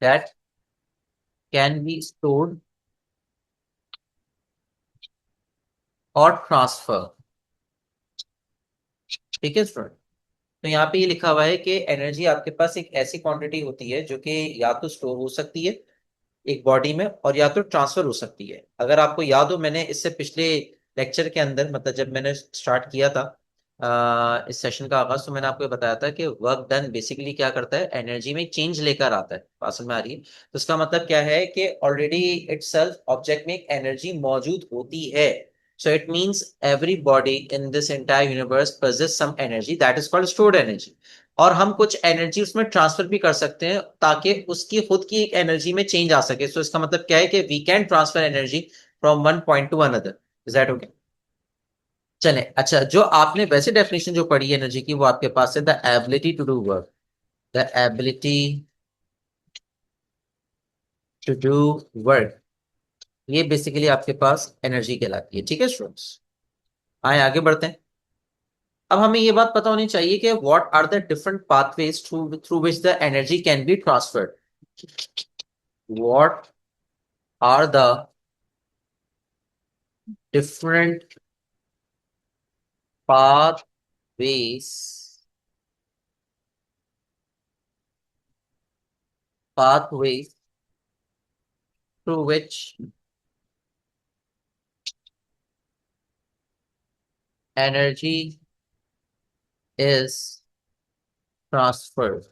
that can be stored और ट्रांसफर। ठीक है स्टूडेंट, तो यहाँ पे ये लिखा हुआ है कि एनर्जी आपके पास एक ऐसी क्वांटिटी होती है जो कि या तो स्टोर हो सकती है एक बॉडी में, और या तो ट्रांसफर हो सकती है। अगर आपको याद हो, मैंने इससे पिछले लेक्चर के अंदर, मतलब जब मैंने स्टार्ट किया था इस सेशन का आगाज, तो मैंने आपको ये बताया था कि वर्क डन बेसिकली क्या करता है, एनर्जी में चेंज लेकर आता है। बात समझ में आ रही है? तो इसका मतलब क्या है कि ऑलरेडी इटसेल्फ ऑब्जेक्ट में एक एनर्जी मौजूद होती है। So it means every body in this entire universe possess some energy that is called stored energy. और हम कुछ एनर्जी उसमें ट्रांसफर भी कर सकते हैं ताकि उसकी खुद की एक एनर्जी में चेंज आ सके। सो इसका मतलब क्या है कि we can transfer energy from one point to another. Is that okay? चले, अच्छा, जो आपने वैसे डेफिनेशन जो पढ़ी है एनर्जी की, वो आपके पास है the ability to do work. The ability to do work, ये बेसिकली आपके पास एनर्जी कहलाती है। ठीक है स्टूडेंट्स, आए आगे बढ़ते हैं। अब हमें ये बात पता होनी चाहिए कि what are the different pathways through through which the energy can be transferred. What are the different pathways pathway through which energy is transferred.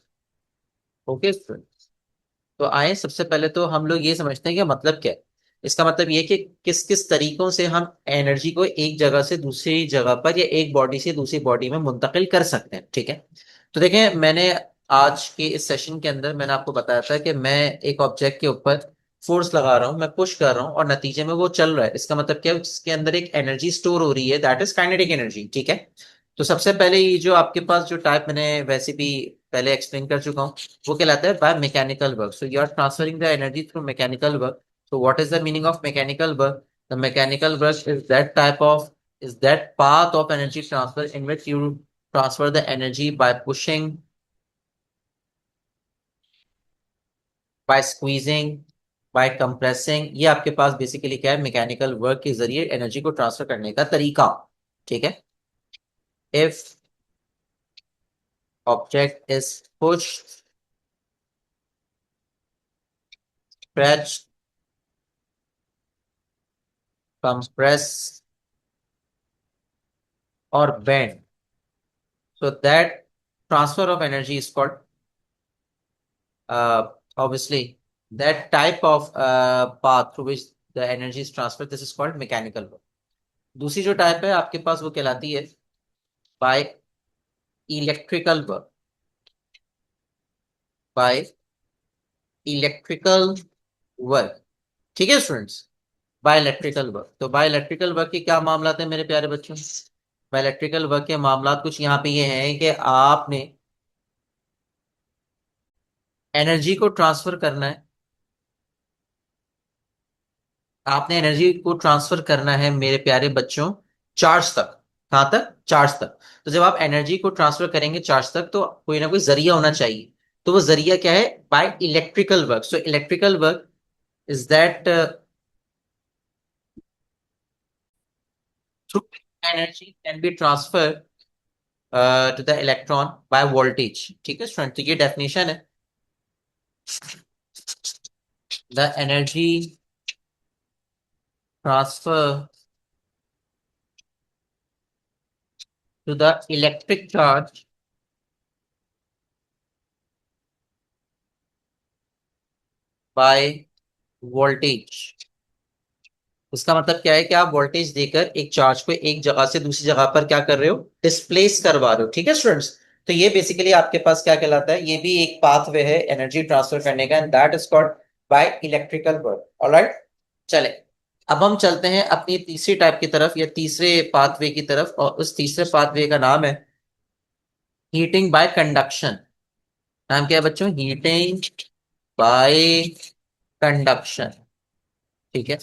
Okay student, तो आए सबसे पहले तो हम लोग ये समझते हैं कि मतलब क्या है। इसका मतलब ये कि किस किस तरीकों से हम एनर्जी को एक जगह से दूसरी जगह पर या एक बॉडी से दूसरी बॉडी में मुंतकिल कर सकते हैं, ठीक है। तो देखें, मैंने आज के इस सेशन के अंदर मैंने आपको बताया था कि मैं एक ऑब्जेक्ट के ऊपर फोर्स लगा रहा हूं, मैं पुश कर रहा हूं और नतीजे में वो चल रहा है। इसका मतलब क्या है, उसके अंदर एक एनर्जी स्टोर हो रही है, दैट इज काइनेटिक एनर्जी, ठीक है। तो सबसे पहले ये जो आपके पास जो टाइप मैंने वैसे भी पहले एक्सप्लेन कर चुका हूँ, वो कहलाता है by mechanical work. So you are transferring the energy through mechanical work. So what is the meaning of mechanical work? The mechanical work is that type of is that path of energy transfer in which you transfer the energy by pushing, by squeezing, by compressing। ये आपके पास basically क्या है, mechanical work के जरिए energy को transfer करने का तरीका, ठीक है। If object is pushed, stretched, compressed or bent, so that transfer of energy is called obviously that type of path through which the energy is transferred, this is called mechanical work। दूसरी जो type है आपके पास वो कहलाती है by electrical work, bye electrical work, ठीक है students. Bye electrical work, तो बाय इलेक्ट्रिकल वर्क के क्या मामला है मेरे प्यारे बच्चों। बाय इलेक्ट्रिकल वर्क के मामला कुछ यहाँ पे ये हैं कि आपने एनर्जी को ट्रांसफर करना है, आपने एनर्जी को ट्रांसफर करना है मेरे प्यारे बच्चों चार्ज तक। कहां तक, चार्ज तक। तो जब आप एनर्जी को ट्रांसफर करेंगे चार्ज तक तो कोई ना कोई जरिया होना चाहिए। तो वो जरिया क्या है, by electrical work. So electrical work is that through energy can be transfer to the electron by voltage, ठीक है स्टूडेंट। तो ये डेफिनेशन है, the energy transfer to the electric charge by voltage. उसका मतलब क्या है कि आप वोल्टेज देकर एक चार्ज को एक जगह से दूसरी जगह पर क्या कर रहे हो, डिस्प्लेस करवा रहे हो, ठीक है स्टूडेंट्स। तो ये बेसिकली आपके पास क्या कहलाता है, ये भी एक पाथवे है एनर्जी ट्रांसफर करने का, and that is called by electrical work. Alright, चले अब हम चलते हैं अपनी तीसरी टाइप की तरफ या तीसरे पाथवे की तरफ, और उस तीसरे पाथवे का नाम है हीटिंग बाय कंडक्शन। नाम क्या है बच्चों, हीटिंग बाय कंडक्शन, ठीक है।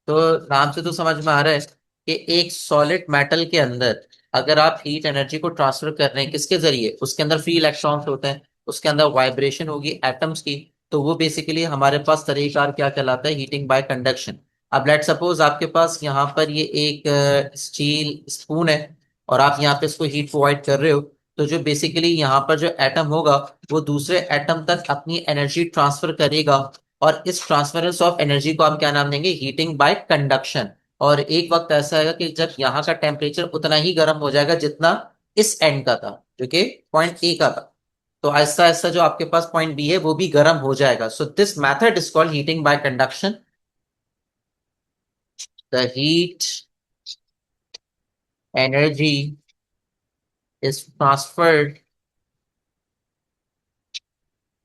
तो नाम से तो समझ में आ रहा है कि एक सॉलिड मेटल के अंदर अगर आप हीट एनर्जी को ट्रांसफर कर रहे हैं किसके जरिए, उसके अंदर फ्री इलेक्ट्रॉन्स होते हैं, उसके अंदर वाइब्रेशन होगी एटम्स की, तो वो बेसिकली हमारे पास तरीकार क्या कहलाता है, हीटिंग बाय कंडक्शन। अब लेट सपोज आपके पास यहाँ पर ये एक स्टील स्पून है और आप यहाँ पे इसको हीट प्रोवाइड कर रहे हो, तो जो बेसिकली यहाँ पर जो एटम होगा वो दूसरे एटम तक अपनी एनर्जी ट्रांसफर करेगा, और इस ट्रांसफरेंस ऑफ एनर्जी को हम क्या नाम देंगे, हीटिंग बाय कंडक्शन। और एक वक्त ऐसा आएगा कि जब यहाँ का टेम्परेचर उतना ही गर्म हो जाएगा जितना इस एंड का था, जो कि पॉइंट ए का था। तो ऐसा ऐसा जो आपके पास पॉइंट बी है वो भी गर्म हो जाएगा। So this method is called heating bye conduction. The heat energy is transferred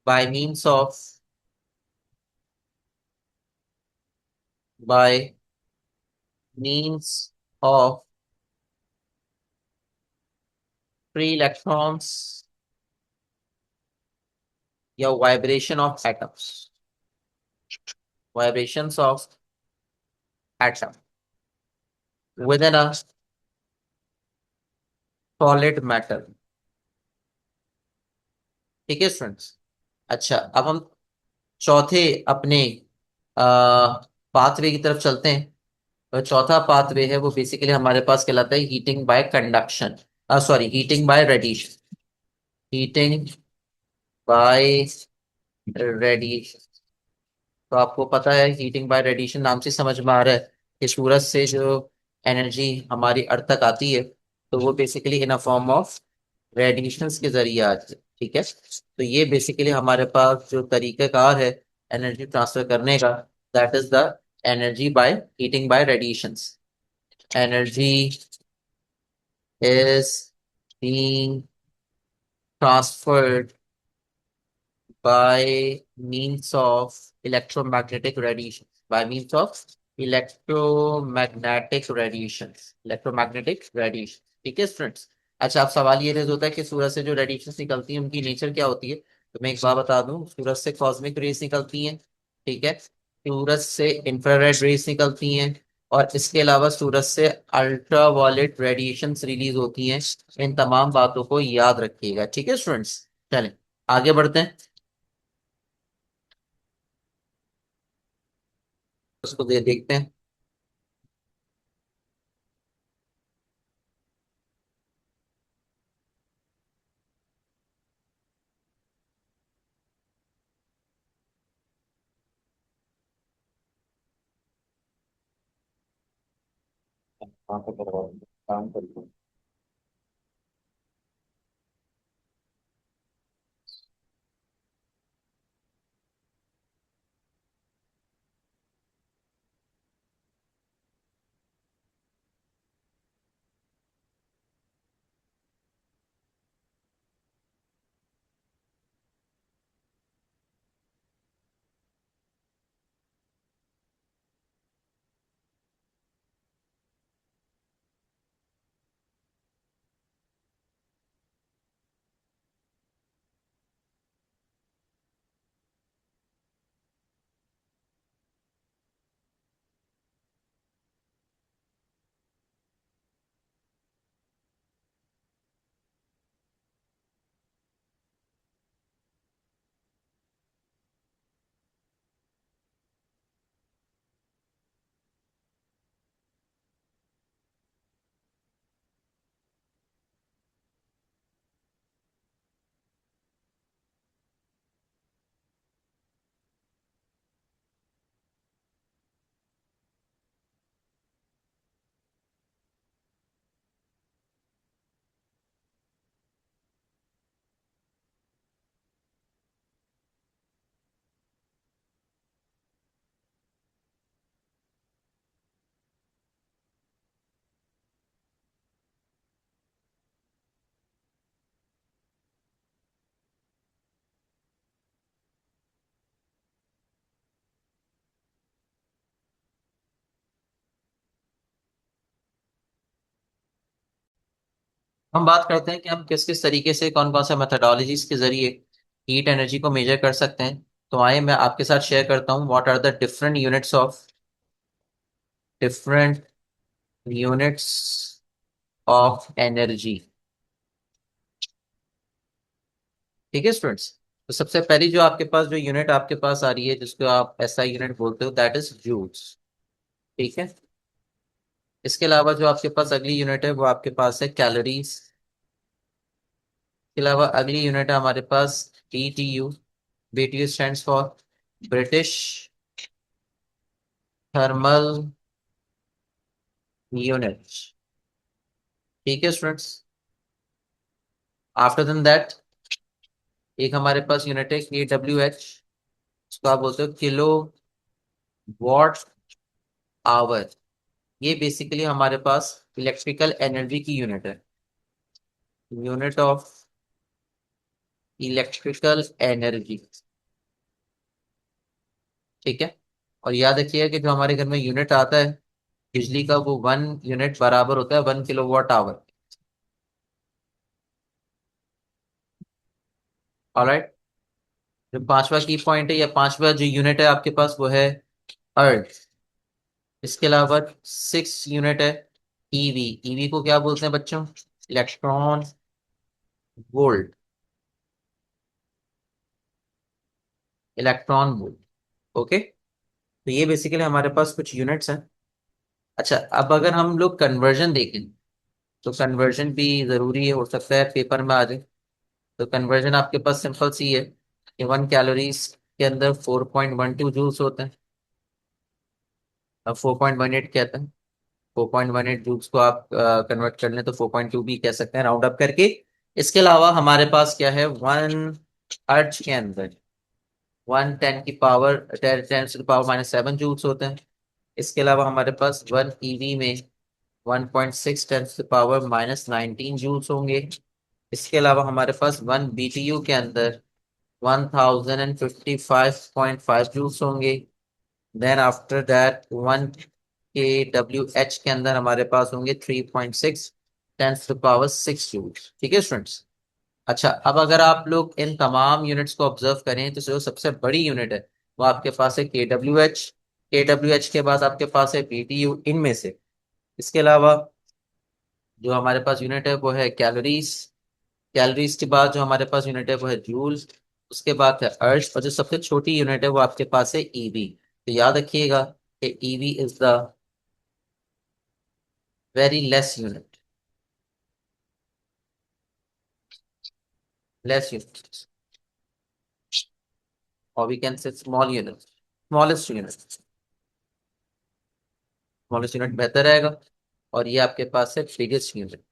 by means of by means of free electrons या vibration of atoms, vibrations of atom within a solid matter, ठीक है students. अच्छा, अब हम चौथे अपने pathway की तरफ चलते हैं। तो चौथा पाथवे है वो बेसिकली हमारे पास कहलाता है heating bye conduction, sorry heating bye radiation, heating bye radiation. तो आपको पता है हीटिंग बाय रेडिएशन नाम से समझ में आ रहा है कि सूरज से जो एनर्जी हमारी अर्थ तक आती है तो वो basically in a form of radiations के जरिए आती है। ठीक है, तो ये बेसिकली हमारे पास जो तरीक़ाकार है एनर्जी ट्रांसफर करने का, that is the energy by heating bye radiations. Energy is being transferred by means of electromagnetic radiation, by means of electromagnetic radiations, electromagnetic radiation। ठीक है स्टूडेंट्स। अच्छा, अब सवाल ये रेज होता है कि सूरज से जो रेडिएशन निकलती है उनकी नेचर क्या होती है। तो मैं एक बात बता दूं, सूरज से कॉस्मिक रेज निकलती हैं। ठीक है, सूरज से इंफ्रारेड रेज निकलती हैं, और इसके अलावा सूरज से अल्ट्रा वायलेट रेडिएशंस रिलीज होती हैं। इन तमाम बातों को याद रखिएगा। ठीक है स्टूडेंट्स, चलें आगे बढ़ते हैं, उसको देखते हैं। कहाँ पे करवा काम करते हम बात करते हैं कि हम किस किस तरीके से कौन कौन सा मेथडोलॉजीज के जरिए हीट एनर्जी को मेजर कर सकते हैं। तो आइए मैं आपके साथ शेयर करता हूँ what are the different units of energy. ठीक है स्टूडेंट्स, तो सबसे पहली जो आपके पास जो यूनिट आपके पास आ रही है जिसको आप एसआई यूनिट बोलते हो, दैट इज जूल्स। ठीक है, इसके अलावा जो आपके पास अगली यूनिट है वो आपके पास है कैलोरीज। के अलावा अगली यूनिट है हमारे पास BTU। BTU stands for British thermal unit. ठीक है स्टूडेंट्स, आफ्टर देन दैट एक हमारे पास यूनिट है KWH, इसको आप बोलते हो किलो वॉट आवर। ये बेसिकली हमारे पास इलेक्ट्रिकल एनर्जी की यूनिट है, यूनिट ऑफ इलेक्ट्रिकल एनर्जी। ठीक है, और याद रखिएगा कि जो हमारे घर में यूनिट आता है बिजली का, वो 1 यूनिट बराबर होता है 1 किलोवाट आवर। ऑलराइट, जो पांचवा की पॉइंट है या पांचवा जो यूनिट है आपके पास वो है अर्थ। इसके अलावा 6 यूनिट है ईवी। ईवी को क्या बोलते हैं बच्चों? Electron volt. Electron volt. Okay, तो ये बेसिकली हमारे पास कुछ यूनिट्स हैं। अच्छा, अब अगर हम लोग कन्वर्जन देखें तो कन्वर्जन भी जरूरी है, हो सकता है पेपर में आ जाए। तो कन्वर्जन आपके पास सिंपल सी है, 1 कैलोरीज के अंदर 4.12 जूल्स होते हैं। अब 4.18 कहते हैं, 4.18 जूल्स को आप कन्वर्ट कर लें तो 4.2 भी कह सकते हैं राउंड अप करके। इसके अलावा हमारे पास क्या है, 1 अर्ज के अंदर 10 की पावर -7 जूल्स होते हैं। इसके अलावा हमारे पास 1 ईवी में 1.6 10 की पावर -19 जूल्स होंगे। इसके अलावा हमारे पास 1 BTU के अंदर 1055.5 जूल्स होंगे। देन आफ्टर दैट 1 kWh के अंदर हमारे पास होंगे 3.6 10 की पावर 6 जूल्स। ठीक है स्टूडेंट्स। अच्छा, अब अगर आप लोग इन तमाम यूनिट्स को ऑब्जर्व करें तो जो सबसे बड़ी यूनिट है वो आपके पास है KWH। KWH के बाद आपके पास है BTU इनमें से। इसके अलावा जो हमारे पास यूनिट है वो है कैलोरीज। कैलोरीज के बाद जो हमारे पास यूनिट है वो है जूल्स। उसके बाद है अर्ज, और जो सबसे छोटी यूनिट है वो आपके पास है ईवी। तो याद रखिएगा कि EV is the very less unit, less unit, और we can say small unit, smallest unit. Smallest unit बेहतर रहेगा। और ये आपके पास है बिगेस्ट यूनिट।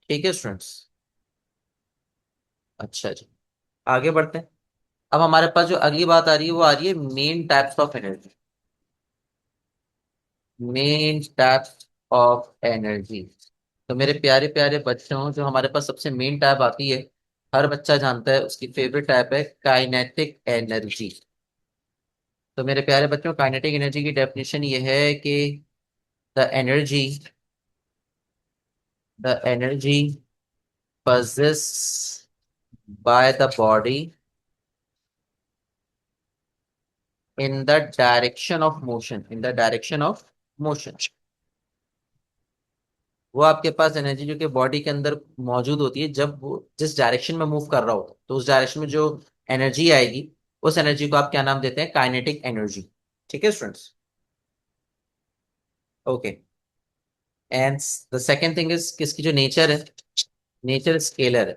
ठीक है स्टूडेंट्स। अच्छा जी, आगे बढ़ते हैं। अब हमारे पास जो अगली बात आ रही है वो आ रही है main types of energy. Main types of energy. तो मेरे प्यारे प्यारे बच्चों, जो हमारे पास सबसे मेन टाइप आती है, हर बच्चा जानता है उसकी फेवरेट टाइप है काइनेटिक एनर्जी। तो मेरे प्यारे बच्चों, काइनेटिक एनर्जी की डेफिनेशन ये है कि the energy the energy possessed by the body in the direction of motion। वो आपके पास एनर्जी जो कि बॉडी के अंदर मौजूद होती है, जब वो जिस डायरेक्शन में मूव कर रहा हो तो उस डायरेक्शन में जो एनर्जी आएगी, उस एनर्जी को आप क्या नाम देते हैं, काइनेटिक एनर्जी। ठीक है students. Okay. And the second thing is किसकी जो नेचर है, नेचर स्केलर है।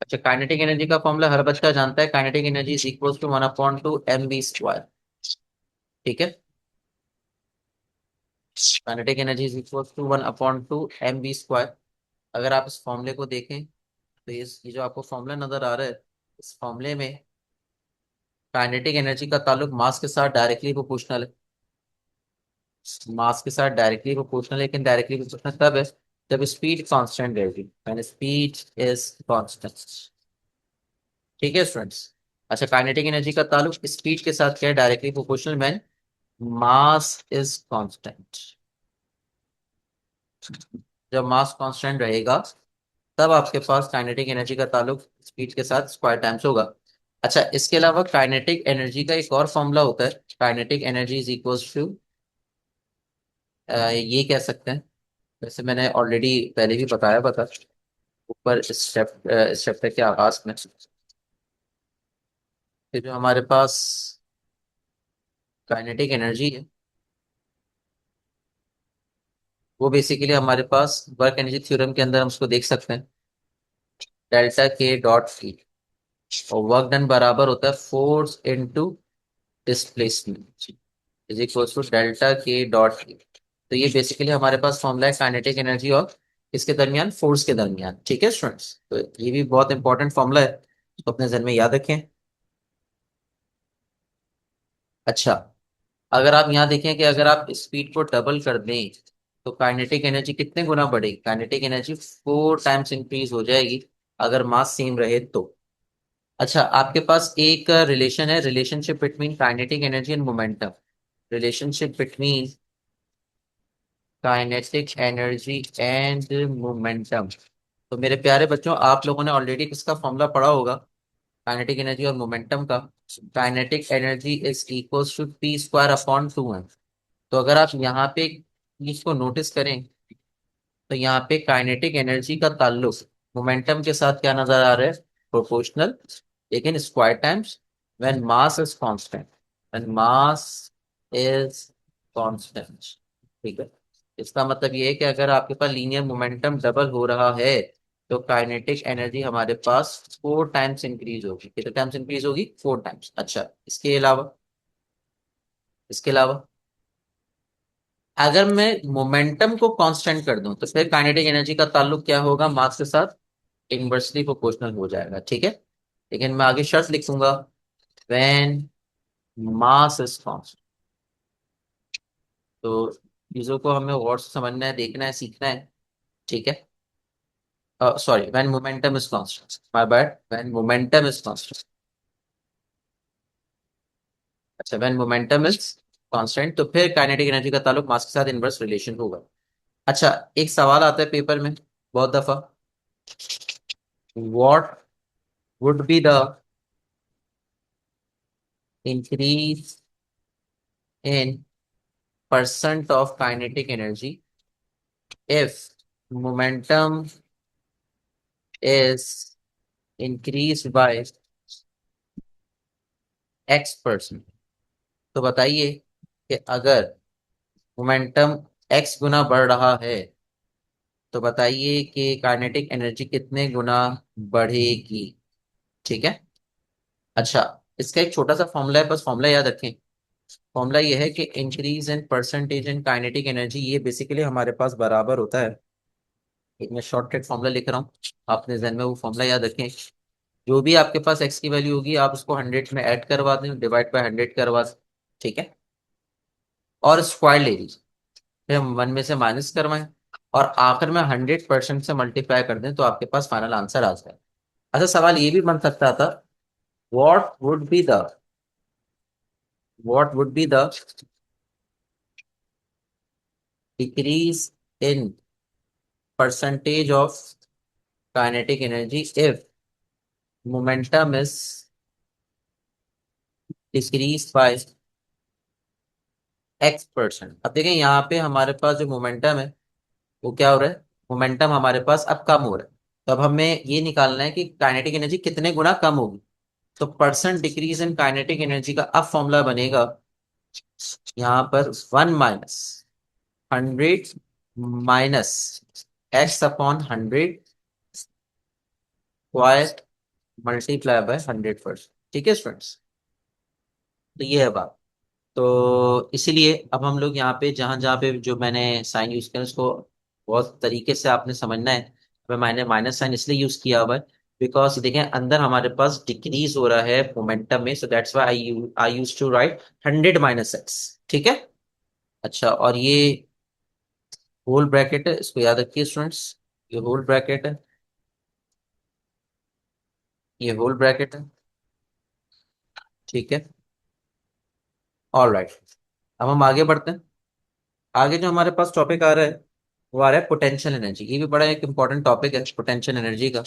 अच्छा, काइनेटिक एनर्जी का फॉर्मूला हर बच्चा जानता है, kinetic energy is equal to 1/2 mv²। ठीक है, kinetic energy is equal to 1/2 mv²। अगर आप इस फॉर्मूले को देखें तो ये जो आपको फॉर्मूला नजर आ रहा है, इस फॉर्मूले में काइनेटिक एनर्जी का ताल्लुक मास के साथ डायरेक्टली प्रोपोर्शनल है। मास के साथ डायरेक्टली प्रोपोर्शनल, लेकिन डायरेक्टली प्रोपोर्शनल तब है जब स्पीड कांस्टेंट रहेगी, यानी स्पीड इज कांस्टेंट। ठीक है स्टूडेंट्स। अच्छा, काइनेटिक एनर्जी का ताल्लुक स्पीड के साथ क्या है, directly proportional man mass is constant. जब मास कांस्टेंट रहेगा तब आपके पास काइनेटिक एनर्जी का ताल्लुक स्पीड के साथ स्क्वायर टाइम्स होगा। अच्छा, इसके अलावा काइनेटिक एनर्जी का एक और फॉर्मूला होता है, kinetic energy is equals to, ये कह सकते हैं, वैसे मैंने ऑलरेडी पहले भी बताया बता ऊपर इस चैप्टर के आगाज में, कि जो हमारे पास काइनेटिक एनर्जी है वो बेसिकली हमारे पास वर्क एनर्जी थ्योरम के अंदर हम उसको देख सकते हैं, ΔK.E। और वर्क डन बराबर होता है force into displacement is equal to ΔK.E। तो ये बेसिकली हमारे पास फॉर्मूला है काइनेटिक एनर्जी और इसके दरमियान, फोर्स के दरमियान। ठीक है स्टूडेंट्स, तो ये भी बहुत इंपॉर्टेंट फॉर्मूला है, तो अपने जहन में याद रखें। अच्छा, अगर आप यहाँ देखें कि अगर आप स्पीड को डबल कर दें तो काइनेटिक एनर्जी कितने गुना बढ़ेगी, काइनेटिक एनर्जी 4 टाइम्स इंक्रीज हो जाएगी अगर मास सेम रहे तो। अच्छा, आपके पास एक रिलेशन है, relationship between kinetic energy and momentum. Relationship between kinetic energy and momentum. तो मेरे प्यारे बच्चों, आप लोगों ने ऑलरेडी किसका फॉर्मूला पढ़ा होगा, काइनेटिक एनर्जी और मोमेंटम का। Kinetic energy is equals to P² upon 2 है। तो अगर आप यहाँ पे इसको नोटिस करें तो यहाँ पे काइनेटिक एनर्जी का ताल्लुक मोमेंटम के साथ क्या नजर आ रहा है, प्रोपोर्शनल, लेकिन square times when mass is constant, when mass is constant. ठीक है। इसका मतलब ये है कि अगर आपके पास लीनियर मोमेंटम डबल हो रहा है तो काइनेटिक एनर्जी हमारे पास 4 टाइम्स इंक्रीज होगी। कितने टाइम्स इंक्रीज होगी? 4 टाइम्स। अच्छा, इसके अलावा अगर मैं मोमेंटम को कांस्टेंट कर दूं तो फिर काइनेटिक एनर्जी का ताल्लुक क्या होगा? मास के साथ इनवर्सली प्रोपोर्शनल हो जाएगा, ठीक है। लेकिन मैं आगे शर्त लिखूंगा, व्हेन मास इज कांस्टेंट। तो चीजों को हमें और से समझना है, देखना है, सीखना है, ठीक है। Sorry, when momentum is constant, my bad, when momentum is constant. अच्छा, व्हेन मोमेंटम इज कांस्टेंट तो फिर काइनेटिक एनर्जी का ताल्लुक मास के साथ इनवर्स रिलेशन होगा। अच्छा, एक सवाल आता है पेपर में बहुत दफा, what would be the increase in percent of kinetic energy if momentum is increased by x%। तो बताइए कि अगर मोमेंटम x गुना बढ़ रहा है तो बताइए कि काइनेटिक एनर्जी कितने गुना बढ़ेगी, ठीक है। अच्छा, इसका एक छोटा सा फॉर्मूला है, बस फॉर्मूला याद रखें। फॉर्मूला ये है कि increase in percentage in kinetic energy, ये बेसिकली हमारे पास बराबर होता है, एक मैं शॉर्टकट फॉर्मूला लिख रहा हूँ, आपने जहन में वो फॉर्मूला याद रखें। जो भी आपके पास एक्स की वैल्यू होगी आप उसको 100 में ऐड करवा दें, डिवाइड बाय 100 करवा दें, ठीक है। और स्क्वायर ले लीजिए, फिर हम 1 में से माइनस करवाएं और आखिर में 100% से मल्टीप्लाई कर दें तो आपके पास फाइनल आंसर आ जाए। अच्छा, सवाल ये भी बन सकता था, what would be the what would be the decrease in percentage of kinetic energy if momentum is decrease by x%। अब देखें यहाँ पे हमारे पास जो मोमेंटम है वो क्या हो रहा है? मोमेंटम हमारे पास अब कम हो रहा है। तो अब हमें ये निकालना है कि काइनेटिक एनर्जी कितने गुना कम होगी। तो percent decrease in kinetic energy का अब फॉर्मूला बनेगा यहाँ पर 1 - 100 minus x/100 square multiply by 100%, ठीक है स्टूडेंट्स। तो ये है बात। तो इसीलिए अब हम लोग यहाँ पे जहां जहाँ पे जो मैंने साइन यूज किया उसको बहुत तरीके से आपने समझना है। अब मैंने माइनस साइन इसलिए यूज किया हुआ है बिकॉज देखें अंदर हमारे पास डिक्रीज हो रहा है मोमेंटम में, so that's why I use to write 100 - x, ठीक है। अच्छा, और ये होल ब्रैकेट है, इसको याद रखिए स्टूडेंट्स, ये होल ब्रैकेट है, ये होल ब्रैकेट है, ठीक है। ऑल राइट, अब हम आगे बढ़ते हैं। आगे जो हमारे पास टॉपिक आ रहा है वो आ रहा है पोटेंशियल एनर्जी। ये भी बड़ा एक इंपॉर्टेंट टॉपिक है पोटेंशियल एनर्जी का।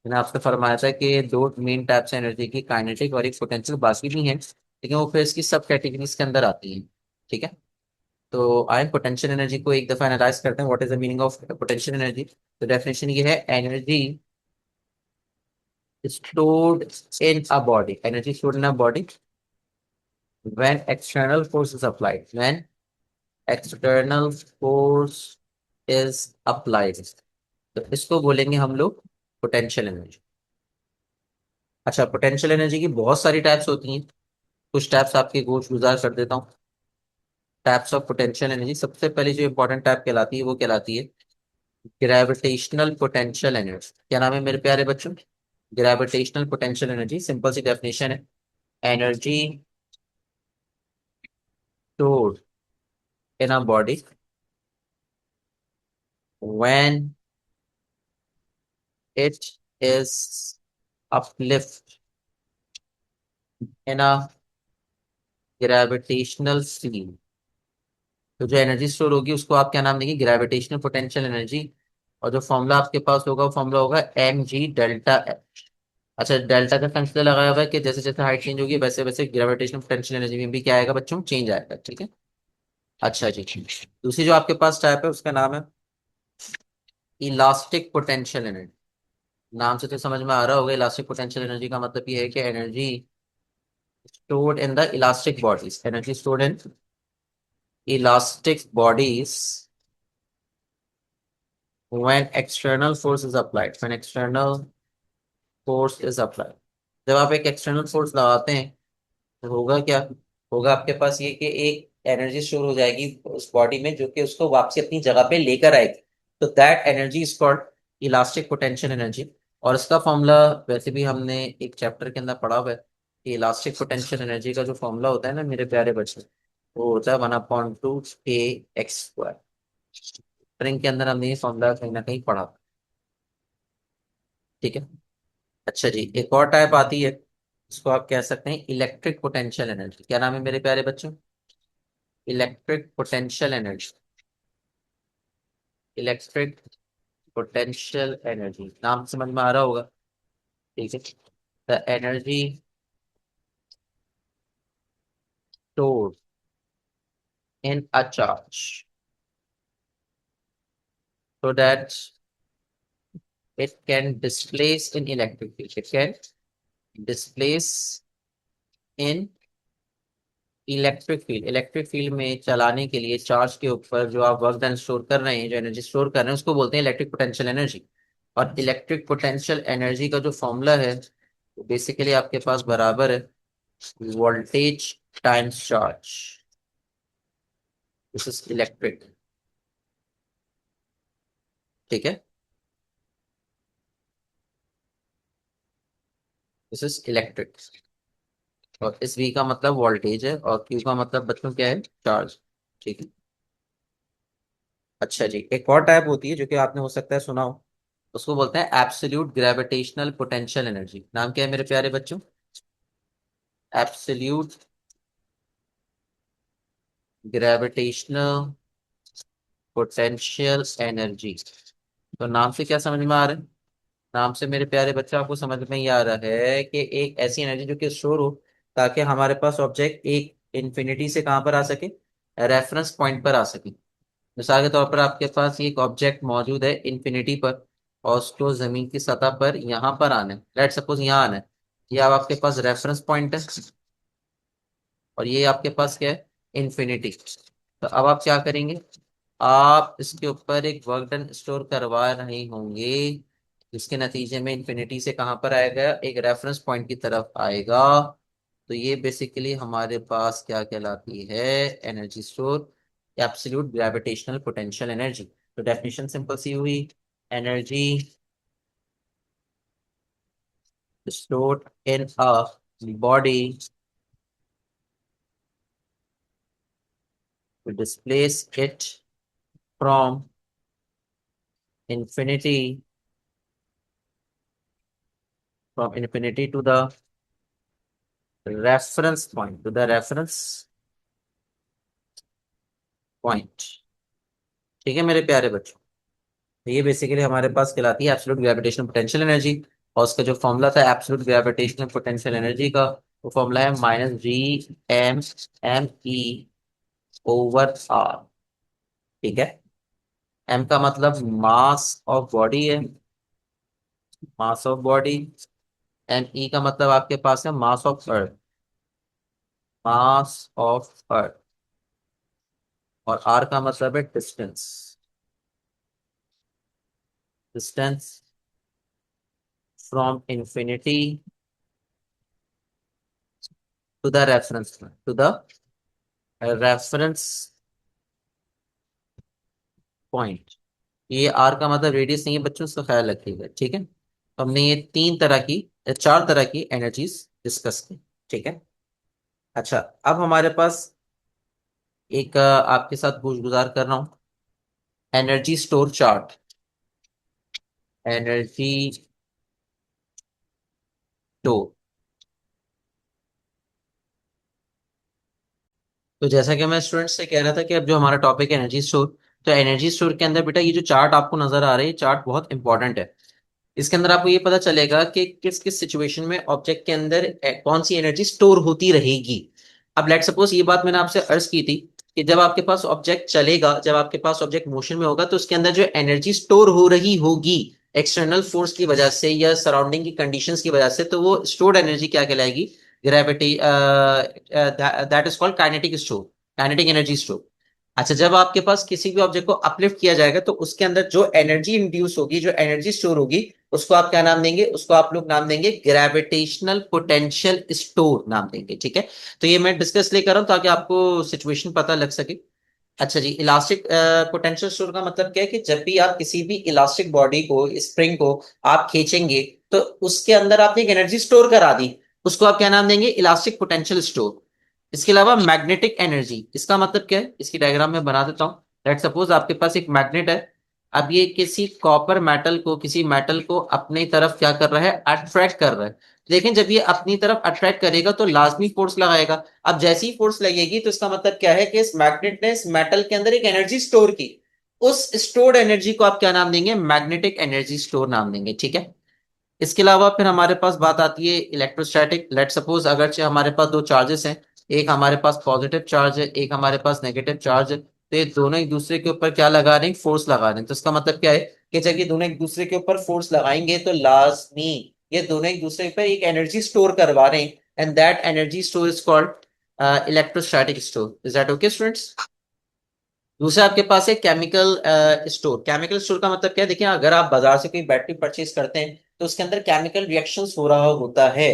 मैंने आपसे फरमाया था कि दो मेन टाइप्स एनर्जी की, काइनेटिक और एक पोटेंशियल, बाकी भी हैं लेकिन वो फिर इसकी सब कैटेगरीज के अंदर आती हैं, ठीक है। तो आइए पोटेंशियल एनर्जी को एक दफा एनालाइज करते हैं, what is the meaning of potential energy. तो डेफिनेशन ये है, energy stored in a body, energy stored in a body when external force is applied, when external force is applied, तो इसको बोलेंगे हम लोग पोटेंशियल एनर्जी। अच्छा, पोटेंशियल एनर्जी की बहुत सारी टाइप्स होती हैं, कुछ टाइप्स आपके गोश गुजार कर देता हूँ। टाइप्स ऑफ पोटेंशियल एनर्जी, सबसे पहले जो इंपॉर्टेंट टाइप कहलाती है वो कहलाती है ग्रेविटेशनल पोटेंशियल एनर्जी। क्या नाम है मेरे प्यारे बच्चों? Gravitational potential energy. सिंपल सी डेफिनेशन है, energy stored in a body when it is uplift in a gravitational field। तो जो एनर्जी स्टोर होगी उसको आप क्या नाम देंगे? Gravitational potential energy. और जो फॉर्मूला आपके पास होगा वो फॉर्मूला होगा mg∆h। अच्छा, डेल्टा का कंसीडर लगाया हुआ है कि जैसे जैसे हाइट चेंज होगी वैसे वैसे ग्रेविटेशनल पोटेंशियल एनर्जी में भी क्या आएगा बच्चों? चेंज आएगा, ठीक है। अच्छा जी, दूसरी जो आपके पास टाइप है उसका नाम है इलास्टिक पोटेंशियल एनर्जी। नाम से तो समझ में आ रहा होगा, इलास्टिक पोटेंशियल एनर्जी का मतलब ये है कि energy stored in the elastic bodies, energy stored in elastic bodies when external force is applied, when external force is applied। जब आप एक एक्सटर्नल फोर्स लगाते हैं तो होगा क्या, होगा आपके पास ये कि एक एनर्जी स्टोर हो जाएगी उस बॉडी में जो कि उसको वापसी अपनी जगह पे लेकर आएगी। तो that energy is called elastic potential energy. और इसका फॉर्मूला वैसे भी हमने एक चैप्टर के अंदर पढ़ा हुआ है कि इलास्टिक पोटेंशियल एनर्जी का जो फॉर्मूला होता है ना मेरे प्यारे बच्चे, वो होता है 1/2 k x²। स्प्रिंग के अंदर हमने ये फॉर्मूला कहीं ना कहीं पढ़ा। ठीक है। अच्छा जी, एक और टाइप आती है, इसको आप कह सकते हैं इलेक्ट्रिक पोटेंशियल एनर्जी। क्या नाम है मेरे प्यारे बच्चों? Electric potential energy. Electric potential energy नाम समझ में आ रहा होगा। ठीक है। The energy stored in a charge so that it can displace in electric field, it can displace in electric field. Electric field में चलाने के लिए चार्ज के ऊपर जो आप वर्क डन स्टोर कर रहे हैं, जो एनर्जी स्टोर कर रहे हैं, उसको बोलते हैं इलेक्ट्रिक पोटेंशियल एनर्जी। और इलेक्ट्रिक पोटेंशियल एनर्जी का जो फॉर्मूला है वो बेसिकली आपके पास बराबर है voltage times charge. This is electric. ठीक है। This is electric. और इस V का मतलब वोल्टेज है और Q का मतलब बच्चों क्या है, चार्ज। ठीक है। अच्छा जी, एक और टाइप होती है जो कि आपने हो सकता है सुना हो, उसको बोलते हैं एब्सोल्यूट ग्रेविटेशनल पोटेंशियल एनर्जी। नाम क्या है मेरे प्यारे बच्चों? Absolute gravitational potential energy. तो नाम से क्या समझ में आ रहा है? नाम से मेरे प्यारे बच्चे आपको समझ में ये आ रहा है कि एक ऐसी एनर्जी जो कि स्टोर हो ताकि हमारे पास ऑब्जेक्ट एक इंफिनिटी से कहां पर आ सके, रेफरेंस पॉइंट पर आ सके। मिसाल के तौर पर आपके पास एक ऑब्जेक्ट मौजूद है इंफिनिटी पर और उसको जमीन की सतह पर यहाँ पर आना है, लेट सपोज यहाँ आना है। ये अब आपके पास रेफरेंस पॉइंट है और ये आपके पास क्या है, इंफिनिटी। तो अब आप क्या करेंगे, आप इसके ऊपर एक वर्क डन स्टोर करवा रहे होंगे जिसके नतीजे में इंफिनिटी से कहां पर आएगा, एक रेफरेंस पॉइंट की तरफ आएगा। तो ये बेसिकली हमारे पास क्या कहलाती है, energy store, absolute gravitational potential energy. तो डेफिनेशन सिंपल सी हुई, energy stored in a body to displace it from infinity, from infinity to the reference point, to the reference point। ठीक है मेरे प्यारे बच्चों, तो ये बेसिकली हमारे पास कहलाती है एब्सोल्यूट ग्रेविटेशनल पोटेंशियल एनर्जी। और उसका जो फॉर्मूला था एब्सोल्यूट ग्रेविटेशनल पोटेंशियल एनर्जी का, वो फॉर्मूला है -G m/m/e/r। ठीक है। m का मतलब मास ऑफ बॉडी है, मास ऑफ बॉडी। एंड ई का मतलब आपके पास है mass of earth, mass of earth. और आर का मतलब है distance, distance from infinity to the reference, to the reference point. ये आर का मतलब रेडियस नहीं है बच्चों, उसका ख्याल रखिएगा। ठीक है। तो हमने ये तीन तरह की, चार तरह की एनर्जीज डिस्कस की। ठीक है। अच्छा, अब हमारे पास एक आपके साथ पूछ गुजार कर रहा हूँ, energy store chart. Energy store, तो जैसा कि मैं स्टूडेंट्स से कह रहा था कि अब जो हमारा टॉपिक है एनर्जी स्टोर, तो एनर्जी स्टोर के अंदर बेटा ये जो चार्ट आपको नजर आ रहा है, ये चार्ट बहुत इंपॉर्टेंट है। इसके अंदर आपको ये पता चलेगा कि किस किस सिचुएशन में ऑब्जेक्ट के अंदर कौन सी एनर्जी स्टोर होती रहेगी। अब लेट सपोज ये बात मैंने आपसे अर्ज की थी कि जब आपके पास ऑब्जेक्ट चलेगा, जब आपके पास ऑब्जेक्ट मोशन में होगा, तो उसके अंदर जो एनर्जी स्टोर हो रही होगी एक्सटर्नल फोर्स की वजह से या सराउंडिंग की कंडीशंस की वजह से, तो वो स्टोर्ड एनर्जी क्या कहलाएगी, gravity, that is called kinetic store, kinetic energy store. अच्छा, जब आपके पास किसी भी ऑब्जेक्ट को अपलिफ्ट किया जाएगा तो उसके अंदर जो एनर्जी इंड्यूस होगी, जो एनर्जी स्टोर होगी, उसको आप क्या नाम देंगे? उसको आप लोग नाम देंगे ग्रेविटेशनल पोटेंशियल स्टोर नाम देंगे। ठीक है, तो ये मैं डिस्कस ले कर रहा हूं ताकि आपको सिचुएशन पता लग सके। अच्छा जी, इलास्टिक पोटेंशियल स्टोर का मतलब क्या है कि जब भी आप किसी भी इलास्टिक बॉडी को, स्प्रिंग को आप खींचेंगे तो उसके अंदर आपने एक एनर्जी स्टोर करा दी, उसको आप क्या नाम देंगे? Elastic potential store. इसके अलावा मैग्नेटिक एनर्जी, इसका मतलब क्या है? इसकी डायग्राम में बना देता हूँ। लेट सपोज आपके पास एक मैग्नेट है। अब ये किसी कॉपर मेटल को, किसी मेटल को अपनी तरफ क्या कर रहा है? अट्रैक्ट कर रहा है। लेकिन जब ये अपनी तरफ अट्रैक्ट करेगा तो लाजमी फोर्स लगाएगा। अब जैसी ही फोर्स लगेगी तो इसका मतलब क्या है कि इस मैग्नेट ने इस मेटल के अंदर एक एनर्जी स्टोर की। उस स्टोर्ड एनर्जी को आप क्या नाम देंगे? मैग्नेटिक एनर्जी स्टोर नाम देंगे। ठीक है, इसके अलावा फिर हमारे पास बात आती है इलेक्ट्रोस्टैटिक। लेट सपोज अगरचे हमारे पास दो चार्जेस हैं, एक हमारे पास पॉजिटिव चार्ज है, एक हमारे पास नेगेटिव चार्ज है, तो ये दोनों एक दूसरे के ऊपर क्या लगा रहे हैं? फोर्स लगा रहे हैं। तो इसका मतलब क्या है कि जब ये दोनों एक दूसरे के ऊपर फोर्स लगाएंगे तो लाजमी ये दोनों एक दूसरे पर एक एनर्जी स्टोर करवा रहे हैं, and that energy store is called electrostatic store. Is that okay students? दूसरा आपके पास है केमिकल स्टोर। केमिकल स्टोर का मतलब क्या है? देखिए, अगर आप बाजार से कोई बैटरी परचेज करते हैं तो उसके अंदर केमिकल रिएक्शंस हो रहा होता है।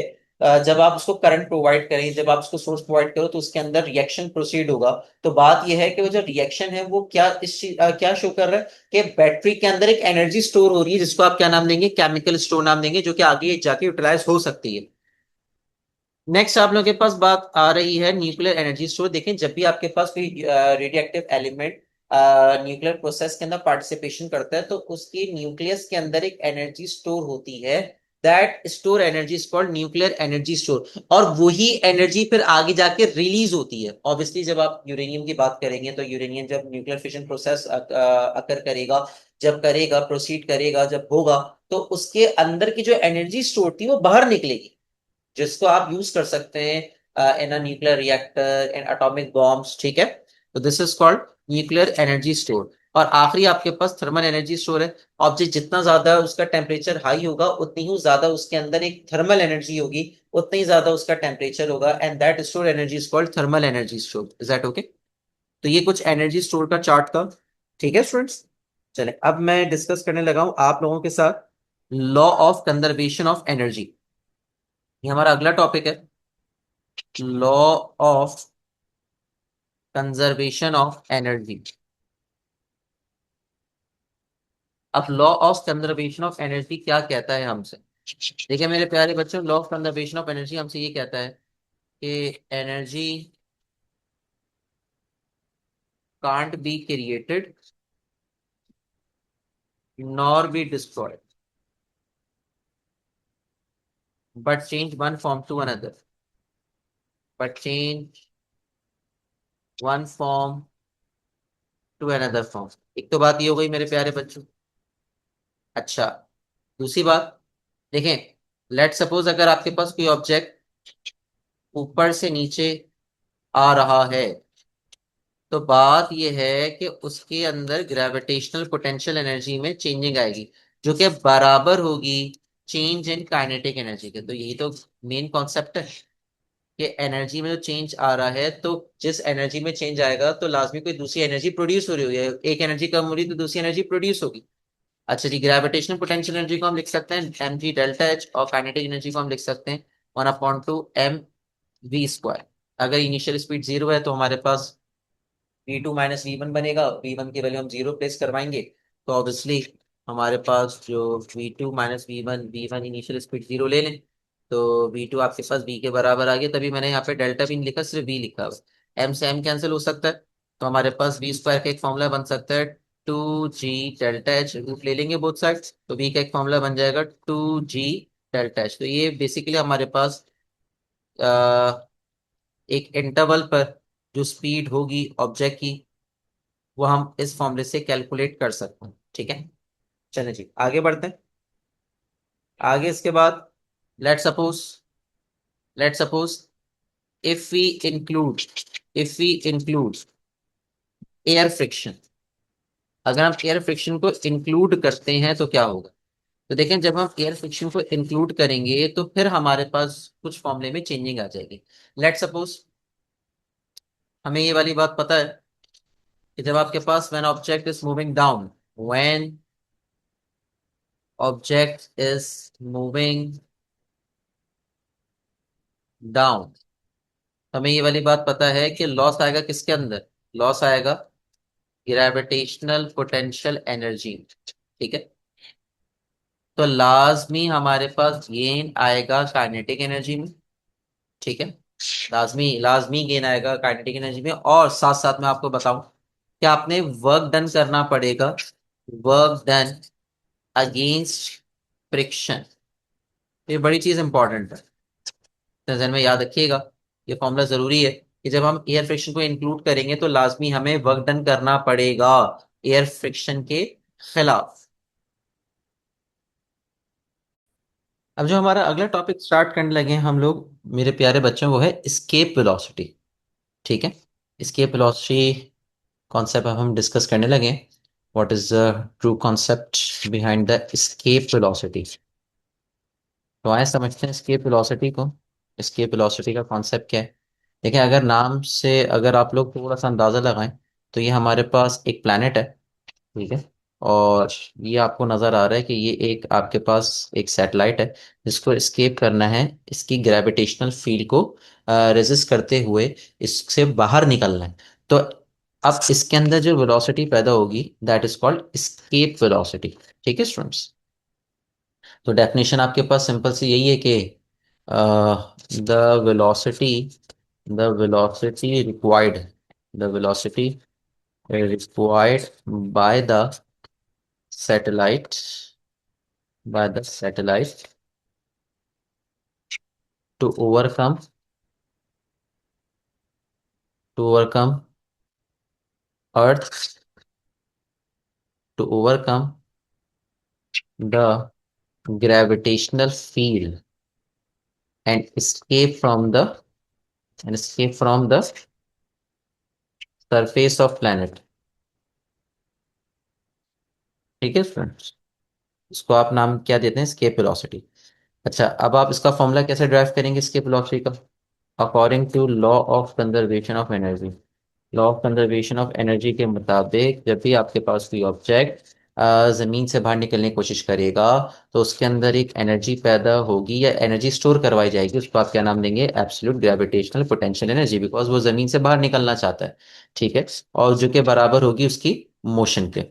जब आप उसको करंट प्रोवाइड करें, जब आप उसको सोर्स प्रोवाइड करो तो उसके अंदर रिएक्शन प्रोसीड होगा। तो बात यह है कि वो जो रिएक्शन है वो क्या क्या शो कर रहा है कि बैटरी के अंदर एक एनर्जी स्टोर हो रही है, जिसको आप क्या नाम देंगे? केमिकल स्टोर नाम देंगे, जो कि आगे जाके यूटिलाइज हो सकती है। नेक्स्ट आप लोगों के पास बात आ रही है न्यूक्लियर एनर्जी स्टोर। देखें, जब भी आपके पास कोई radio active element nuclear process के अंदर पार्टिसिपेशन करता है तो उसके न्यूक्लियस के अंदर एक एनर्जी स्टोर होती है। That store energy is called nuclear energy store. और वही एनर्जी फिर आगे जाके रिलीज होती है। ऑब्वियसली जब आप यूरेनियम की बात करेंगे तो यूरेनियम जब न्यूक्लियर फिशन प्रोसेस अकर करेगा, जब करेगा, प्रोसीड करेगा, जब होगा, तो उसके अंदर की जो एनर्जी स्टोर थी वो बाहर निकलेगी, जिसको आप यूज कर सकते हैं in a nuclear reactor, in atomic bombs. ठीक है, तो this is called nuclear energy store. और आखिरी आपके पास थर्मल एनर्जी स्टोर है। ऑब्जेक्ट जितना ज्यादा उसका टेम्परेचर हाई होगा उतनी ही ज्यादा उसके अंदर एक थर्मल एनर्जी होगी, उतना ही ज्यादा उसका टेम्परेचर होगा, and that store energy is called thermal energy store. Is that okay? तो ये कुछ एनर्जी स्टोर का चार्ट था। ठीक है स्टूडेंट्स, चले अब मैं डिस्कस करने लगा हूं आप लोगों के साथ law of conservation of energy. ये हमारा अगला टॉपिक है, law of conservation of energy. अब law of conservation of energy क्या कहता है हमसे? देखिए मेरे प्यारे बच्चों, law of conservation of energy हमसे ये कहता है कि energy can't be created nor be destroyed but change one form to another, but change one form to another form. एक तो बात ये हो गई मेरे प्यारे बच्चों। अच्छा, दूसरी बात, देखें, लेट सपोज अगर आपके पास कोई ऑब्जेक्ट ऊपर से नीचे आ रहा है तो बात यह है कि उसके अंदर ग्रेविटेशनल पोटेंशियल एनर्जी में चेंजिंग आएगी, जो कि बराबर होगी चेंज इन काइनेटिक एनर्जी के। तो यही तो मेन कॉन्सेप्ट है कि एनर्जी में जो चेंज आ रहा है तो जिस एनर्जी में चेंज आएगा तो लाजमी कोई दूसरी एनर्जी प्रोड्यूस हो रही होगी। एक एनर्जी कम हो रही है तो दूसरी एनर्जी प्रोड्यूस होगी। अच्छा जी, ग्रेविटेशनल पोटेंशियल एनर्जी को हम लिख सकते हैं एम जी डेल्टा एच, और काइनेटिक एनर्जी को हम लिख सकते हैं 1/2 m v स्क्वायर। अगर इनिशियल स्पीड जीरो है तो हमारे पास v2 माइनस वी वन बनेगा, v1 की वैल्यू हम जीरो प्लेस करवाएंगे तो ऑब्वियसली हमारे पास जो v2 minus V one initial speed zero ले लें तो v2 आपके पास v के बराबर आ गया। तभी मैंने यहाँ पे डेल्टा भी नहीं लिखा, सिर्फ v लिखा हुआ। m से m कैंसिल हो सकता है तो हमारे पास v स्क्वायर का एक फॉर्मूला बन सकता है 2g डेल्टा एच, रूट ले लेंगे बोथ साइड तो v का एक फॉर्मूला बन जाएगा 2g डेल्टा एच। तो ये बेसिकली हमारे पास एक इंटरवल पर जो स्पीड होगी ऑब्जेक्ट की वो हम इस फॉर्मूले से कैलकुलेट कर सकते हैं। ठीक है, चलिए जी आगे बढ़ते हैं। आगे इसके बाद let suppose let suppose if we include if we include air friction. अगर हम एयर फ्रिक्शन को इंक्लूड करते हैं तो क्या होगा? तो देखें, जब हम एयर फ्रिक्शन को इंक्लूड करेंगे तो फिर हमारे पास कुछ फॉर्मूले में चेंजिंग आ जाएगी। लेट सपोज हमें ये वाली बात पता है कि जब आपके पास when object is moving down, when object is moving down, हमें ये वाली बात पता है कि लॉस आएगा किसके अंदर? लॉस आएगा ग्रेविटेशनल पोटेंशियल एनर्जी। ठीक है, तो लाजमी हमारे पास गेन आएगा काइनेटिक एनर्जी में। ठीक है, लाजमी लाजमी गेन आएगा काइनेटिक एनर्जी में। और साथ साथ मैं आपको बताऊं कि आपने वर्क डन करना पड़ेगा, वर्क डन अगेंस्ट फ्रिक्शन। ये बड़ी चीज इंपॉर्टेंट है, तो ध्यान में याद रखिएगा। ये फॉर्मूला जरूरी है कि जब हम एयर फ्रिक्शन को इंक्लूड करेंगे तो लाजमी हमें वर्क डन करना पड़ेगा एयर फ्रिक्शन के खिलाफ। अब जो हमारा अगला टॉपिक स्टार्ट करने लगे हैं हम लोग, मेरे प्यारे बच्चों, वो है स्केप वेलोसिटी। ठीक है, स्केप वेलोसिटी कॉन्सेप्ट अब हम डिस्कस करने लगे। What is the true concept behind the escape velocity? तो आए समझते हैं स्केप वेलोसिटी को। स्केप वेलोसिटी का कॉन्सेप्ट क्या है? देखिए, अगर नाम से अगर आप लोग थोड़ा सा अंदाजा लगाएं, तो ये हमारे पास एक प्लैनेट है। ठीक है, और ये आपको नजर आ रहा है कि ये एक आपके पास एक सैटेलाइट है जिसको स्केप करना है, इसकी ग्रेविटेशनल फील्ड को रेजिस्ट करते हुए इससे बाहर निकलना है। तो अब इसके अंदर जो वेलोसिटी पैदा होगी that is called escape velocity. ठीक है स्टूडेंट्स, तो डेफिनेशन आपके पास सिंपल सी यही है कि the velocity the velocity required the velocity required by the satellite by the satellite to overcome earth to overcome the gravitational field and escape from the surface of planet। ठीक है friends, इसको आप नाम क्या देते हैं? Escape velocity. अच्छा, अब आप इसका फॉर्मूला कैसे ड्राइव करेंगे स्केप वेलोसिटी का? According to law of conservation of energy. Law of conservation of energy के मुताबिक जब भी आपके पास कोई ऑब्जेक्ट जमीन से बाहर निकलने की कोशिश करेगा, तो उसके अंदर एक एनर्जी पैदा होगी या एनर्जी स्टोर करवाई जाएगी। उसको आप क्या नाम देंगे? Absolute gravitational potential energy, because वो जमीन से बाहर निकलना चाहता है। ठीक है, और जो कि बराबर होगी उसकी मोशन के।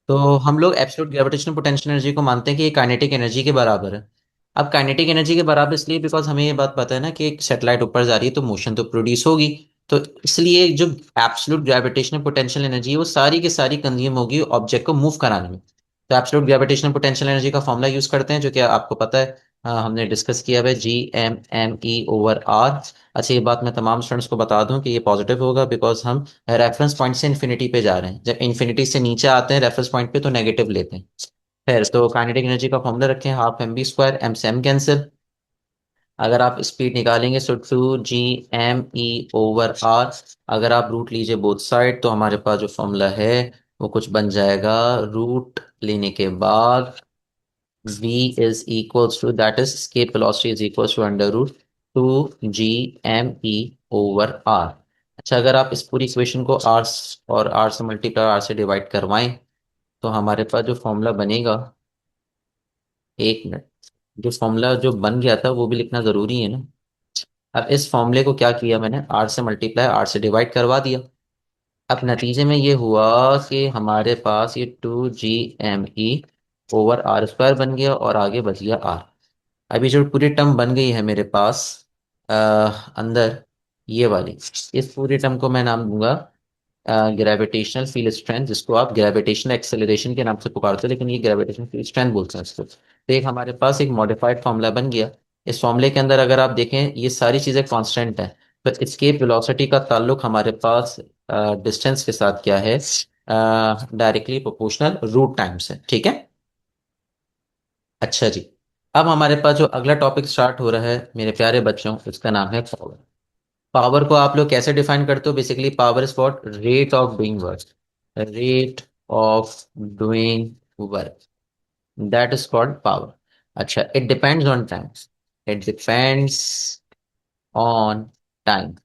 तो हम लोग एब्सोल्यूट ग्रेविटेशनल पोटेंशियल एनर्जी को मानते हैं कि ये काइनेटिक एनर्जी के बराबर है। अब काइनेटिक एनर्जी के बराबर इसलिए बिकॉज हमें ये बात पता है ना कि एक सैटेलाइट ऊपर जा रही है तो मोशन तो प्रोड्यूस होगी। तो इसलिए जो एब्सोल्यूट ग्रेविटेशनल पोटेंशियल एनर्जी है वो सारी की सारी कंज्यूम होगी ऑब्जेक्ट को मूव कराने में। तो एब्सोल्यूट ग्रेविटेशनल पोटेंशियल एनर्जी का फॉर्मूला यूज करते हैं जो कि आपको पता है, हमने डिस्कस किया है, G m m e/r। अच्छा, ये बात मैं तमाम स्टूडेंट्स को बता दूं कि ये पॉजिटिव होगा बिकॉज हम रेफरेंस पॉइंट से इन्फिनिटी पे जा रहे हैं। जब इन्फिनिटी से नीचे आते हैं रेफरेंस पॉइंट पे तो नेगेटिव लेते हैं। खैर, तो काइनेटिक एनर्जी का फॉर्मूला रखें, half M B square, M से एम कैंसिल। अगर आप स्पीड निकालेंगे तो 2 G m e/r। अगर आप रूट लीजिए बोथ साइड तो हमारे पास जो फॉर्मूला है वो कुछ बन जाएगा। रूट लेने के बाद v is equals to, that is escape velocity is equals to √2 G m e/r। अच्छा, अगर आप इस पूरी इक्वेशन को r और r से मल्टीप्लाई r से डिवाइड करवाएं तो हमारे पास जो फॉर्मूला बनेगा, एक मिनट, जो फॉर्मूला जो बन गया था वो भी लिखना जरूरी है ना। अब इस फॉर्मूले को क्या किया मैंने? r से मल्टीप्लाई r से डिवाइड करवा दिया। अब नतीजे में ये हुआ कि हमारे पास ये 2 G m e/r² बन गया और आगे बच गया r। अभी जो पूरी टर्म बन गई है मेरे पास अंदर, ये वाली, इस पूरी टर्म को मैं नाम दूंगा ग्रेविटेशनल फील्ड स्ट्रेंथ, जिसको आप ग्रेविटेशनल एक्सेलरेशन के नाम से पुकारते हैं, लेकिन ये ग्रेविटेशनल फील्ड स्ट्रेंथ बोलते हैं इसको। तो एक हमारे पास एक मॉडिफाइड फॉर्मूला बन गया। इस फॉर्मूले के अंदर अगर आप देखें ये सारी चीजें कांस्टेंट हैं, तो एस्केप वेलोसिटी का ताल्लुक हमारे पास डिस्टेंस के साथ क्या है? डायरेक्टली प्रोपोर्शनल रूट टाइम से। ठीक है, अच्छा जी। अब हमारे पास जो अगला टॉपिक स्टार्ट हो रहा है मेरे प्यारे बच्चों, उसका नाम है पावर। पावर को आप लोग कैसे डिफाइन करते हो? Basically power is what? Rate of doing work. Rate of doing work, that is called power. अच्छा, it depends on time. It depends on time.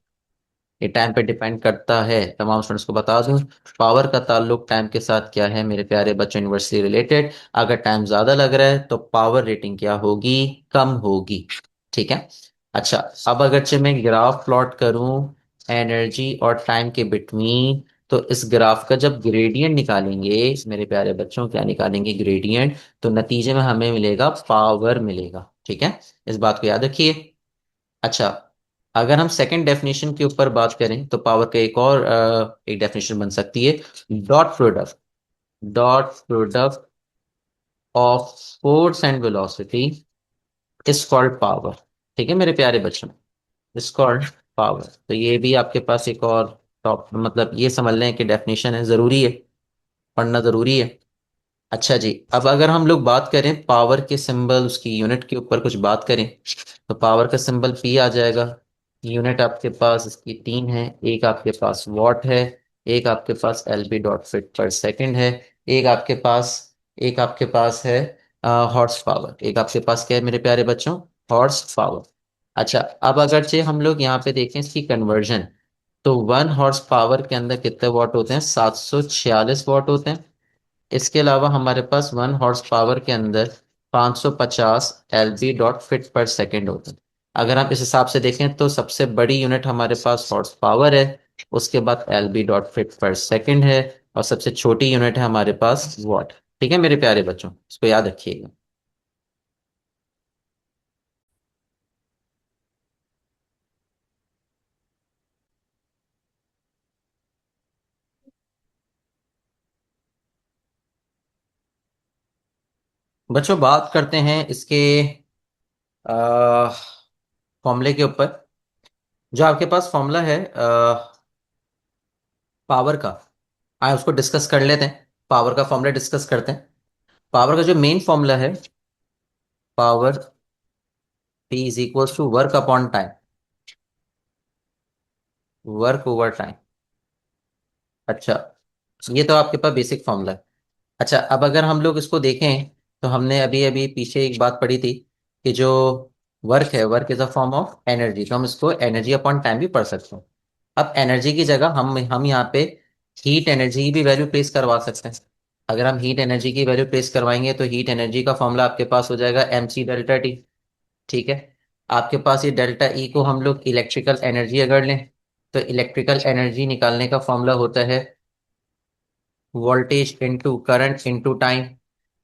ये टाइम पे डिपेंड करता है, तमाम स्टूडेंट्स को बता दूं। पावर का ताल्लुक टाइम के साथ क्या है मेरे प्यारे बच्चों, इन्वर्सली रिलेटेड। अगर टाइम ज्यादा लग रहा है तो पावर रेटिंग क्या होगी, कम होगी। ठीक है। अच्छा, अब अगरचे मैं ग्राफ प्लॉट करूं एनर्जी और टाइम के बिटवीन, तो इस ग्राफ का जब ग्रेडियंट निकालेंगे मेरे प्यारे बच्चों, क्या निकालेंगे, ग्रेडियंट, तो नतीजे में हमें मिलेगा पावर मिलेगा। ठीक है, इस बात को याद रखिए। अच्छा, अगर हम सेकंड डेफिनेशन के ऊपर बात करें तो पावर का एक और एक डेफिनेशन बन सकती है, dot product, dot product of force and velocity is called power. ठीक है मेरे प्यारे बच्चों, इज कॉल्ड पावर। तो ये भी आपके पास एक और टॉप, मतलब ये समझ लें कि डेफिनेशन है, जरूरी है, पढ़ना जरूरी है। अच्छा जी, अब अगर हम लोग बात करें पावर के सिंबल, उसकी यूनिट के ऊपर कुछ बात करें, तो पावर का सिंबल पी आ जाएगा। यूनिट आपके पास इसकी तीन है, एक आपके पास वॉट है, एक आपके पास एलबी डॉट फिट पर सेकंड है, एक आपके पास एक आपके पास है हॉर्स पावर, एक आपके पास क्या है मेरे प्यारे बच्चों, हॉर्स पावर। अच्छा, अब अगरचे हम लोग यहाँ पे देखें इसकी कन्वर्जन, तो 1 हॉर्स पावर के अंदर कितने वॉट होते हैं, 746 वॉट होते हैं। इसके अलावा हमारे पास 1 हॉर्स पावर के अंदर 550 एलबी डॉट फिट पर सेकेंड होता है। अगर हम इस हिसाब से देखें तो सबसे बड़ी यूनिट हमारे पास हॉर्स पावर है, उसके बाद एलबी डॉट फिट पर सेकेंड है, और सबसे छोटी यूनिट है हमारे पास वॉट। ठीक है मेरे प्यारे बच्चों, इसको याद रखिएगा। बच्चों बात करते हैं इसके फॉर्मूले के ऊपर। जो आपके पास फॉर्मूला है पावर का, आए उसको डिस्कस कर लेते हैं, पावर का फॉर्मूला डिस्कस करते हैं। पावर का जो मेन फॉर्मूला है, power P is equal to work upon time, work over time. अच्छा, ये तो आपके पास बेसिक फॉर्मूला है। अच्छा, अब अगर हम लोग इसको देखें तो हमने अभी अभी पीछे एक बात पढ़ी थी कि जो वर्क है, work is a form of energy, तो हम इसको एनर्जी अपॉन टाइम भी पढ़ सकते हैं। अब एनर्जी की जगह हम यहाँ पे हीट एनर्जी की भी वैल्यू प्लेस करवा सकते हैं। अगर हम हीट एनर्जी की वैल्यू प्लेस करवाएंगे तो हीट एनर्जी का फॉर्मूला आपके पास हो जाएगा mc∆T। ठीक है, आपके पास ये डेल्टा ई को हम लोग इलेक्ट्रिकल एनर्जी अगर लें, तो इलेक्ट्रिकल एनर्जी निकालने का फॉर्मूला होता है voltage into current into time.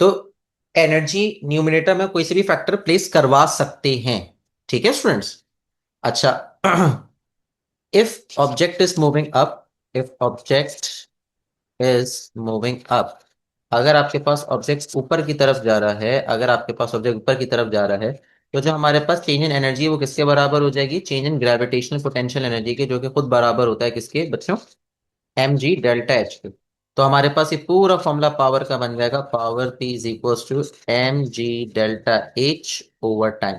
तो एनर्जी न्यूमिनेटर में कोई से भी फैक्टर प्लेस करवा सकते हैं। ठीक है स्टूडेंट्स। अच्छा, if object is moving up, if object is moving up, अगर आपके पास ऑब्जेक्ट ऊपर की तरफ जा रहा है, अगर आपके पास ऑब्जेक्ट ऊपर की तरफ जा रहा है, तो जो हमारे पास चेंज इन एनर्जी है वो किसके बराबर हो जाएगी, change in gravitational potential energy के, जो कि खुद बराबर होता है किसके बच्चों, mg∆h के। तो हमारे पास ये पूरा फॉर्मूला पावर का बन जाएगा, power p is equal to mg∆h over time.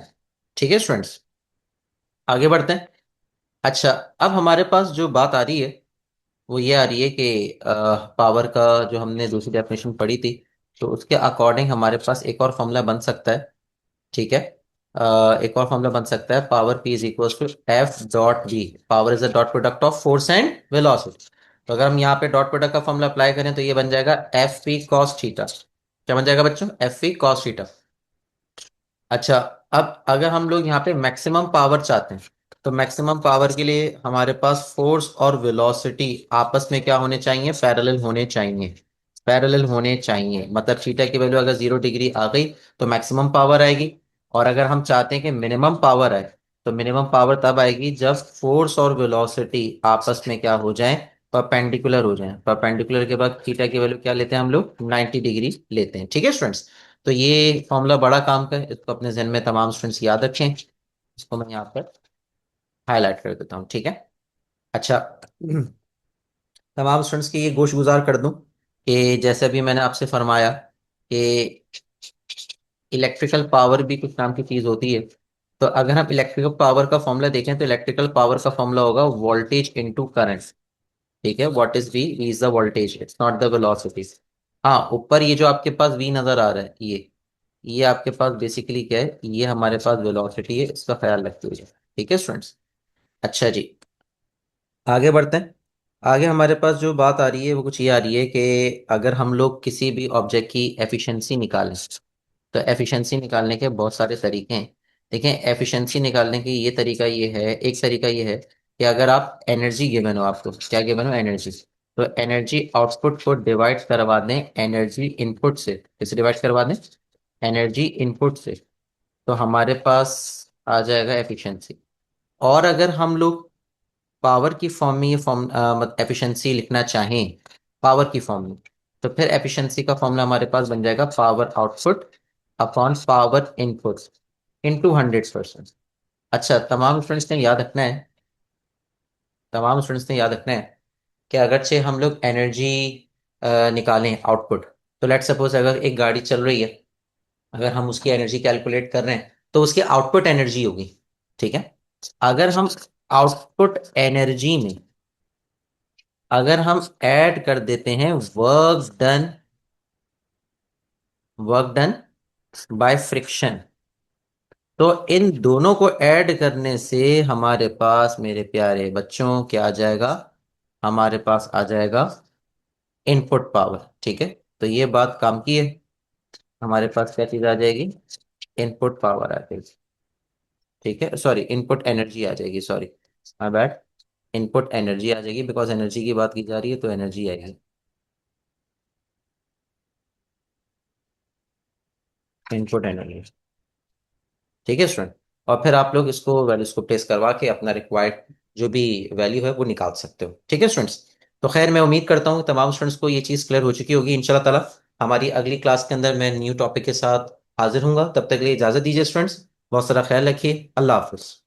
ठीक है स्टूडेंट्स, आगे बढ़ते हैं। अच्छा, अब हमारे पास जो बात आ रही है वो ये आ रही है कि पावर का जो हमने दूसरी डेफिनेशन पढ़ी थी, तो उसके अकॉर्डिंग हमारे पास एक और फॉर्मूला बन सकता है। ठीक है, एक और फॉर्मूला बन सकता है, power p is equal to F dot B, power is the dot product of force and velocity. तो अगर हम यहाँ पे डॉट प्रोडक्ट का फॉर्मूला अप्लाई करें तो ये बन जाएगा एफ पी कॉस थीटा। क्या बन जाएगा बच्चों, एफ पी कॉस थीटा। अच्छा, अब अगर हम लोग यहाँ पे मैक्सिमम पावर चाहते हैं, तो मैक्सिमम पावर के लिए हमारे पास फोर्स और वेलोसिटी आपस में क्या होने चाहिए, पैरेलल होने चाहिए, पैरेलल होने चाहिए। मतलब थीटा की वैल्यू अगर 0 डिग्री आ गई तो मैक्सिमम पावर आएगी, और अगर हम चाहते हैं कि मिनिमम पावर आए, तो मिनिमम पावर तब आएगी जब फोर्स और वेलोसिटी आपस में क्या हो जाए, परपेंडिकुलर हो जाए। परपेंडिकुलर के बाद थीटा की वैल्यू क्या लेते हैं हम लोग, 90 डिग्री लेते हैं। ठीक है स्टूडेंट्स, तो ये फॉर्मूला बड़ा काम का है, इसको अपने जहन में तमाम स्टूडेंट्स याद रखें। इसको मैं यहाँ पर हाईलाइट कर देता हूँ। ठीक है। अच्छा, तमाम स्टूडेंट्स की ये गोश गुजार कर दूं कि जैसे अभी मैंने आपसे फरमाया कि इलेक्ट्रिकल पावर भी कुछ नाम की चीज होती है। तो अगर हम इलेक्ट्रिकल पावर का फॉर्मूला देखें तो इलेक्ट्रिकल पावर का फॉर्मूला होगा वोल्टेज इनटू करंट। ठीक है, what is V, V is the voltage, it's not the velocity. हाँ, ऊपर ये जो आपके पास वी नजर आ रहा है, ये आपके पास बेसिकली क्या है, ये हमारे पास वेलोसिटी है, इसका ख्याल रखते हुए। ठीक है स्टूडेंट्स। अच्छा जी, आगे बढ़ते हैं। आगे हमारे पास जो बात आ रही है वो कुछ ये आ रही है कि अगर हम लोग किसी भी ऑब्जेक्ट की एफिशिएंसी निकालें, तो एफिशिएंसी निकालने के बहुत सारे तरीके हैं। देखें, एफिशिएंसी निकालने की ये तरीका ये है, एक तरीका ये है कि अगर आप एनर्जी गिवन हो, आपको क्या गिवन हो, एनर्जी, तो एनर्जी आउटपुट को डिवाइड करवा दें एनर्जी इनपुट से। किसे डिवाइड करवा दें? एनर्जी इनपुट से। तो हमारे पास आ जाएगा एफिशिएंसी। और अगर हम लोग पावर की फॉर्म में ये फॉर्म एफिशिएंसी लिखना चाहें, पावर की फॉर्म में, तो फिर एफिशिएंसी का फॉर्मूला हमारे पास बन जाएगा power output upon power input into 100%। अच्छा, तमाम स्टूडेंट्स ने याद रखना है, तमाम स्टूडेंट्स ने याद रखना है कि अगरचे हम लोग एनर्जी निकालें आउटपुट, तो लेट सपोज अगर एक गाड़ी चल रही है, अगर हम उसकी एनर्जी कैलकुलेट कर रहे हैं तो उसकी आउटपुट एनर्जी होगी। ठीक है। अगर हम आउटपुट एनर्जी में अगर हम ऐड कर देते हैं वर्क डन बाय फ्रिक्शन, तो इन दोनों को ऐड करने से हमारे पास मेरे प्यारे बच्चों क्या आ जाएगा? हमारे पास आ जाएगा इनपुट पावर। ठीक है। तो ये बात काम की है। हमारे पास क्या चीज आ जाएगी? इनपुट पावर आ जाएगी। ठीक है, सॉरी, इनपुट एनर्जी आ जाएगी, sorry, my bad. Input energy आ जाएगी, बिकॉज एनर्जी की बात की जा रही है तो एनर्जी आएगी। Input energy. ठीक है स्टूडेंट। और फिर आप लोग इसको वैल्यूज को प्लेस करवा के अपना रिक्वायर्ड जो भी वैल्यू है वो निकाल सकते हो। ठीक है स्टूडेंट्स। तो खैर, मैं उम्मीद करता हूँ तमाम स्टूडेंट्स को ये चीज़ क्लियर हो चुकी होगी इंशाल्लाह ताला। हमारी अगली क्लास के अंदर मैं न्यू टॉपिक के साथ हाजिर हूँगा। तब तक के लिए इजाज़त दीजिए स्टूडेंट्स। बहुत सारा ख्याल रखिए। अल्लाह हाफिज़।